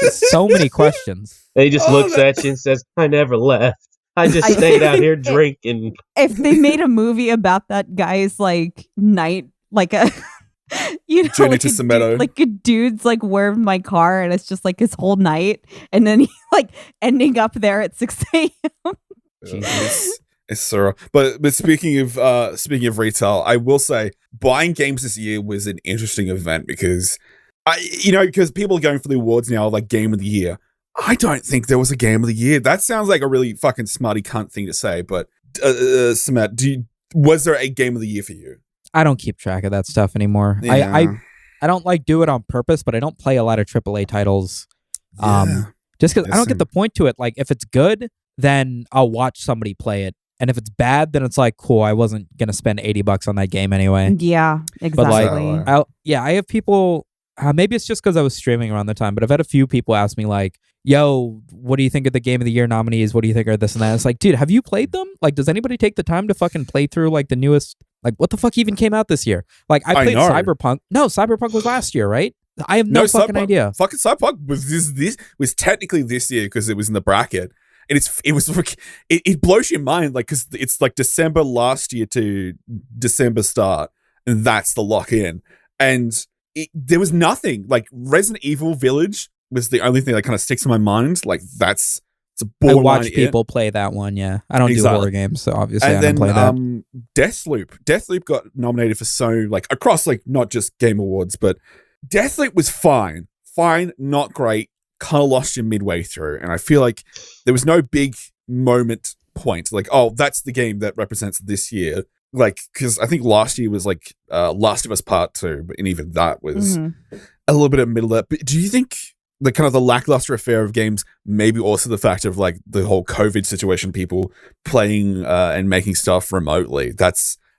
Speaker 4: So many questions.
Speaker 2: And he just looks at you and says, "I never left. I just stayed out here drinking."
Speaker 3: If they made a movie about that guy's, like, night, like a...
Speaker 1: Journey like to Sumito.
Speaker 3: Like a dude's like, "Where my car?" and it's just like his whole night, and then he like ending up there at 6 a.m.
Speaker 1: Jesus, it's surreal. But speaking of retail, I will say buying games this year was an interesting event because because people are going for the awards now, like Game of the Year. I don't think there was a Game of the Year. That sounds like a really fucking smarty cunt thing to say, but Sumit, Was there a game of the year for you?
Speaker 4: I don't keep track of that stuff anymore.
Speaker 1: Yeah.
Speaker 4: I don't like do it on purpose, but I don't play a lot of AAA titles.
Speaker 1: Yeah.
Speaker 4: Just because I don't get the point to it. Like, if it's good, then I'll watch somebody play it. And if it's bad, then it's like, cool, I wasn't going to spend $80 on that game anyway.
Speaker 3: Yeah, exactly.
Speaker 4: But like, I have people, maybe it's just because I was streaming around the time, but I've had a few people ask me like, yo, what do you think of the Game of the Year nominees? What do you think of this and that? It's like, dude, have you played them? Like, does anybody take the time to fucking play through like the newest, like what the fuck even came out this year? Like, I played Cyberpunk. No, Cyberpunk was last year, right? I have no fucking idea.
Speaker 1: Fucking Cyberpunk was technically this year because it was in the bracket. And it blows your mind, like, because it's like December last year to December start, and that's the lock in. And there was nothing. Like, Resident Evil Village was the only thing that kind of sticks in my mind. Like, it's a borderline.
Speaker 4: I watch people play that one. Yeah, I don't do horror games, so obviously I don't play that.
Speaker 1: Deathloop got nominated for so like across like not just Game Awards, but Deathloop was fine, not great. Kind of lost you midway through, and I feel like there was no big moment point like, oh, that's the game that represents this year, like, because I think last year was like Last of Us Part 2, and even that was a little bit of middle there. But do you think the kind of the lackluster affair of games, maybe also the fact of like the whole COVID situation, people playing and making stuff remotely,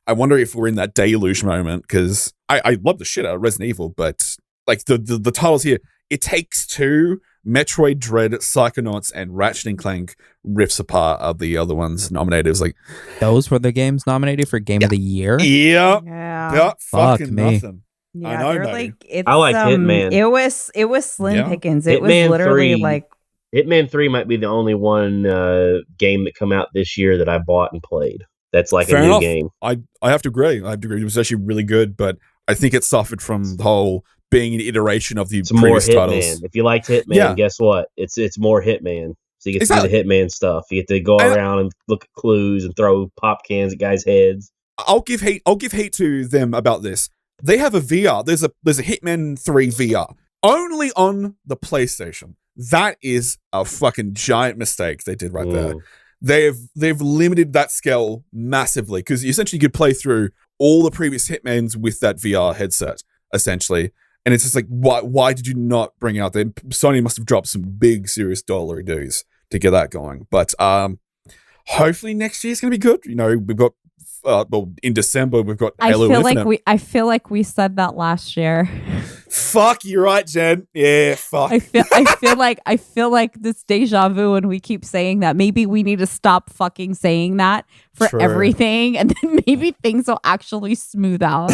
Speaker 1: I wonder if we're in that deluge moment, because I love the shit out of Resident Evil, but like the titles here, It Takes Two, Metroid Dread, Psychonauts, and Ratchet and Clank rips apart of the other ones nominated. It was like,
Speaker 4: those were the games nominated for Game of the Year?
Speaker 1: Yeah. Fucking
Speaker 4: me.
Speaker 1: Nothing.
Speaker 3: Yeah,
Speaker 1: I know,
Speaker 3: they're
Speaker 1: man.
Speaker 3: like, it's,
Speaker 2: I like Hitman.
Speaker 3: It was slim pickings. It
Speaker 2: Hitman
Speaker 3: was literally
Speaker 2: 3.
Speaker 3: like
Speaker 2: Hitman 3 might be the only one game that come out this year that I bought and played. That's like
Speaker 1: Fair
Speaker 2: a new
Speaker 1: enough.
Speaker 2: game.
Speaker 1: I have to agree. It was actually really good, but I think it suffered from the whole being an iteration of the previous
Speaker 2: more Hitman.
Speaker 1: titles.
Speaker 2: If you liked Hitman, guess what? It's more Hitman. So you get to do the Hitman stuff. You get to go around and look at clues and throw pop cans at guys' heads.
Speaker 1: I'll give hate to them about this. They have a VR. There's a Hitman 3 VR only on the PlayStation. That is a fucking giant mistake they did right there. They've limited that scale massively, because essentially you could play through all the previous Hitmans with that VR headset, essentially. And it's just like, why did you not bring out that? Sony must have dropped some big, serious dollar dues to get that going. But hopefully next year's going to be good. You know, we've got, in December, we've got Halo Infinite.
Speaker 3: I feel like we said that last year.
Speaker 1: Fuck, you're right, Jen. Yeah, fuck.
Speaker 3: I feel like this deja vu, and we keep saying that. Maybe we need to stop fucking saying that for everything, and then maybe things will actually smooth out.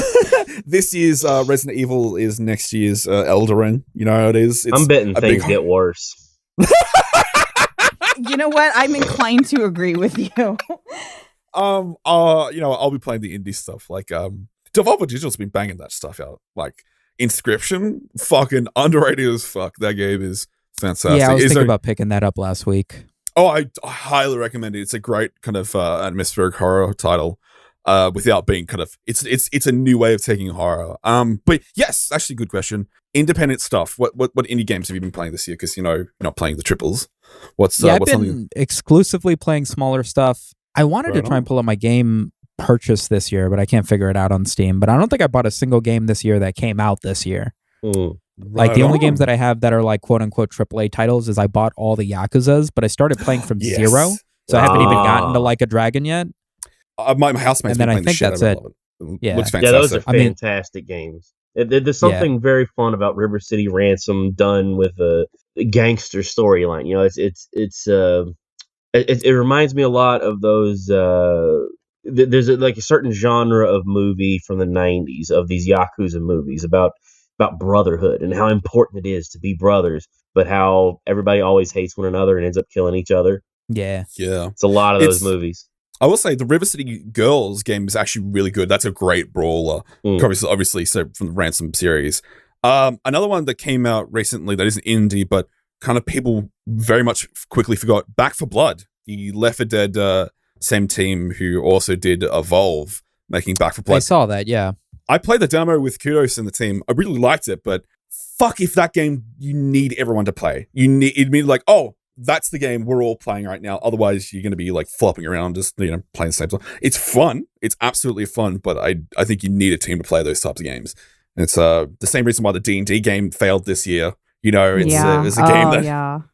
Speaker 1: This year's Resident Evil is next year's Elden Ring. You know how it is.
Speaker 2: I'm betting things get worse.
Speaker 3: You know what? I'm inclined to agree with you.
Speaker 1: I'll be playing the indie stuff. Like, Devolver Digital's been banging that stuff out. Like, Inscription, fucking underrated as fuck. That game is fantastic.
Speaker 4: Yeah, I was thinking about picking that up last week.
Speaker 1: Oh, I highly recommend it. It's a great kind of atmospheric horror title, without being kind of it's a new way of taking horror. But yes, actually, good question. Independent stuff. What indie games have you been playing this year? Because you're not playing the triples.
Speaker 4: I've been exclusively playing smaller stuff. I wanted to try and pull up my game purchase this year, but I can't figure it out on Steam. But I don't think I bought a single game this year that came out this year. Like, the only games that I have that are like quote unquote AAA titles is I bought all the Yakuzas, but I started playing from zero, so I haven't even gotten to like a dragon yet.
Speaker 1: My housemate's been playing the shit out of it.
Speaker 4: Yeah,
Speaker 1: looks fantastic.
Speaker 2: Yeah, those are fantastic games. There's something very fun about River City Ransom done with a gangster storyline. You know, it reminds me a lot of those. There's like a certain genre of movie from the 90s of these Yakuza movies about brotherhood and how important it is to be brothers, but how everybody always hates one another and ends up killing each other.
Speaker 1: Yeah.
Speaker 2: It's a lot of those movies.
Speaker 1: I will say the River City Girls game is actually really good. That's a great brawler. Obviously, so from the Ransom series. Another one that came out recently that isn't indie, but kind of people very much quickly forgot, Back 4 Blood. The Left 4 Dead same team who also did Evolve, making Back 4 Blood.
Speaker 4: I saw that, yeah.
Speaker 1: I played the demo with Kudos in the team. I really liked it, but fuck if that game you need everyone to play. It'd be like, oh, that's the game we're all playing right now. Otherwise, you're going to be like flopping around, just playing the same stuff. It's fun. It's absolutely fun, but I think you need a team to play those types of games. And it's the same reason why the D&D game failed this year. It's a game that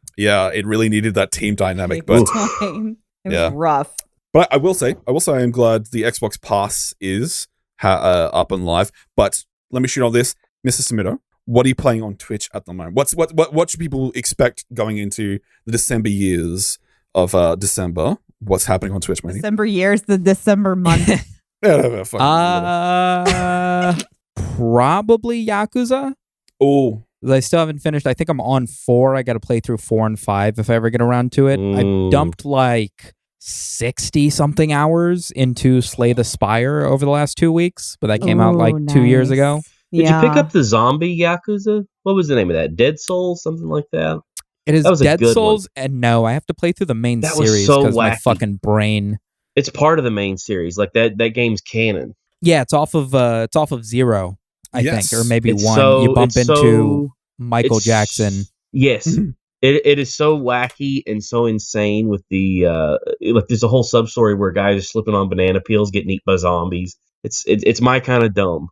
Speaker 1: it really needed that team dynamic. But
Speaker 3: it was rough.
Speaker 1: But I will say, I am glad the Xbox Pass is up and live. But let me shoot on this, Mr. Sumito. What are you playing on Twitch at the moment? What should people expect going into the December years of December? What's happening on Twitch, man?
Speaker 3: December years, the December month.
Speaker 4: Probably Yakuza.
Speaker 1: Oh,
Speaker 4: I still haven't finished. I think I'm on 4. I got to play through 4 and 5 if I ever get around to it. I dumped like 60 something hours into Slay the Spire over the last 2 weeks, but that came out like 2 years ago.
Speaker 2: Did you pick up the zombie Yakuza? What was the name of that? Dead Souls? Something like that?
Speaker 4: It is Dead Souls, and no, I have to play through the main series because my fucking brain.
Speaker 2: It's part of the main series. Like that game's canon.
Speaker 4: Yeah, it's off of 0, I think, or maybe 1. You bump into Michael Jackson.
Speaker 2: Yes. It is so wacky and so insane with the there's a whole sub story where guys are slipping on banana peels getting eaten by zombies. It's my kind of dumb.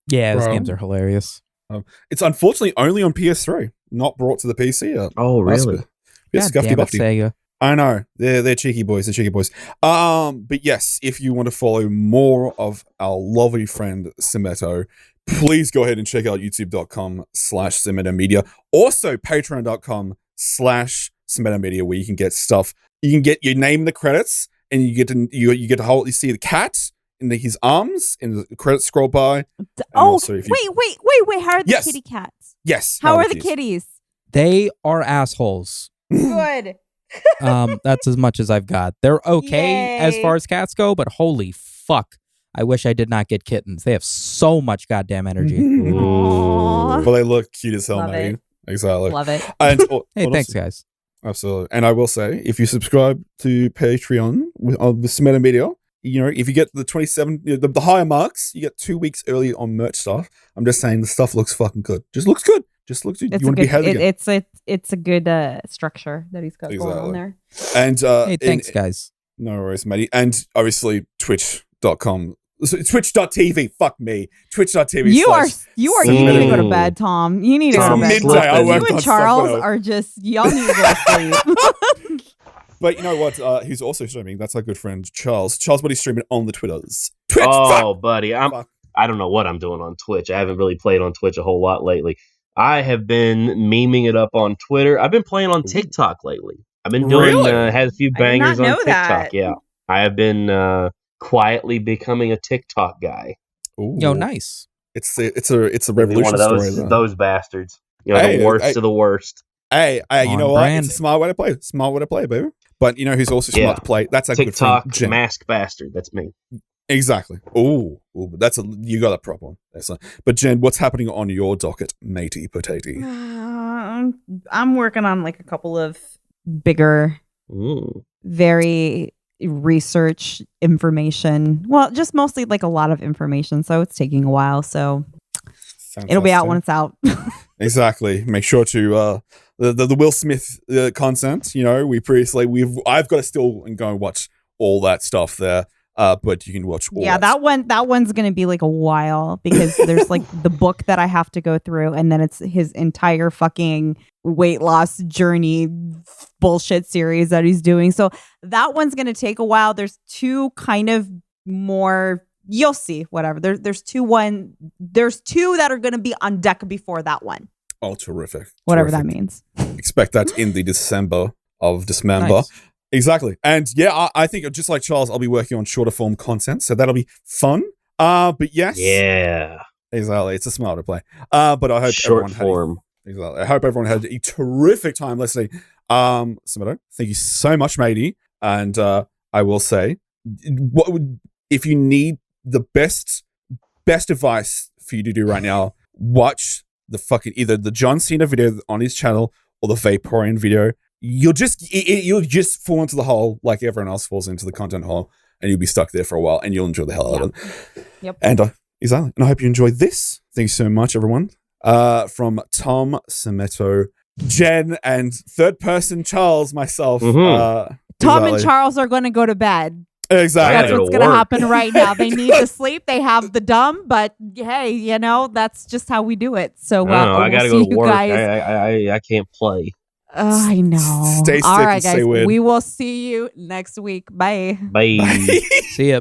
Speaker 4: Yeah, those games are hilarious.
Speaker 1: It's unfortunately only on PS3, not brought to the PC yet.
Speaker 2: Oh, really?
Speaker 4: God damn it, Sega.
Speaker 1: I know. They're cheeky boys. But yes, if you want to follow more of our lovely friend Sumito, please go ahead and check out youtube.com/SumitoMedia. Also, patreon.com/SumitoMedia, where you can get stuff. You can get your name in the credits, and you get to see the cat in his arms, and the credits scroll by.
Speaker 3: Wait! How are the kitty cats?
Speaker 1: Yes.
Speaker 3: How are the kitties?
Speaker 4: They are assholes.
Speaker 3: Good.
Speaker 4: That's as much as I've got. They're okay as far as cats go, but holy fuck. I wish I did not get kittens. They have so much goddamn energy.
Speaker 1: Well, they look cute as hell, mate. Exactly.
Speaker 3: Love it.
Speaker 1: And,
Speaker 4: hey, thanks, guys.
Speaker 1: Absolutely. And I will say, if you subscribe to Patreon with SumitoMedia, if you get the 27, the higher marks, you get 2 weeks early on merch stuff. I'm just saying the stuff looks fucking good. Just looks good. You want to be ahead again.
Speaker 3: It's a good structure that he's got going on there.
Speaker 1: And
Speaker 4: hey, thanks, guys.
Speaker 1: No worries, matey. And obviously, Twitch.com. Twitch.tv. Fuck me. Twitch.tv.
Speaker 3: You are. You need to go to bed, Tom. You need to go to bed. You and Charles are just. Y'all need to go to sleep.
Speaker 1: But you know what? Who's also streaming? That's our good friend Charles. Charles, what he's streaming on the Twitters. Twitch.
Speaker 2: Oh, buddy, I don't know what I'm doing on Twitch. I haven't really played on Twitch a whole lot lately. I have been memeing it up on Twitter. I've been playing on TikTok lately. I've been doing had a few bangers on TikTok. That. Yeah, I have been quietly becoming a TikTok guy.
Speaker 1: Ooh.
Speaker 4: Yo, nice.
Speaker 1: It's a revolution
Speaker 2: one of those,
Speaker 1: story.
Speaker 2: Those bastards. The worst of the worst.
Speaker 1: Hey, you know what? It's a smart way to play. Smart way to play, baby. But you know who's also smart to play? That's a
Speaker 2: TikTok
Speaker 1: good friend,
Speaker 2: mask bastard. That's me.
Speaker 1: Exactly. Oh, you got a problem. But Jen, what's happening on your docket, matey potato?
Speaker 3: I'm working on like a couple of bigger, very research information. Well, just mostly like a lot of information, so it's taking a while. So it'll be out when it's out.
Speaker 1: Exactly. Make sure to the Will Smith content. I've got to still go and watch all that stuff there. But you can watch all
Speaker 3: that one's gonna be like a while because there's like the book that I have to go through, and then it's his entire fucking weight loss journey bullshit series that he's doing. So that one's gonna take a while. There's two kind of more. You'll see. Whatever. There's two that are gonna be on deck before that one.
Speaker 1: Oh, terrific!
Speaker 3: Whatever that means.
Speaker 1: Expect that in the December of Dismember.
Speaker 4: Nice.
Speaker 1: Exactly. And yeah, I think just like Charles, I'll be working on shorter form content, so that'll be fun. But yes.
Speaker 2: Yeah.
Speaker 1: Exactly. It's a smarter play. But I hope I hope everyone had a terrific time listening. Sumito, thank you so much, matey. And I will say, if you need the best advice for you to do right now, watch either the John Cena video on his channel or the Vaporeon video. You'll just fall into the hole like everyone else falls into the content hole, and you'll be stuck there for a while, and you'll enjoy the hell out of it.
Speaker 3: Yep.
Speaker 1: And exactly. And I hope you enjoyed this. Thank you so much, everyone. From Tom, Sumito, Jen, and third person Charles, myself.
Speaker 3: Tom
Speaker 1: exactly.
Speaker 3: and Charles are going to go to bed.
Speaker 1: Exactly.
Speaker 3: That's what's going to happen right now. They need to sleep. They have the dumb, but hey, that's just how we do it. So
Speaker 2: I gotta go to work.
Speaker 3: Guys.
Speaker 2: I can't play.
Speaker 3: I know.
Speaker 1: Stay sick
Speaker 3: All right,
Speaker 1: and
Speaker 3: guys.
Speaker 1: stay weird.
Speaker 3: We will see you next week. Bye.
Speaker 2: Bye.
Speaker 4: See ya.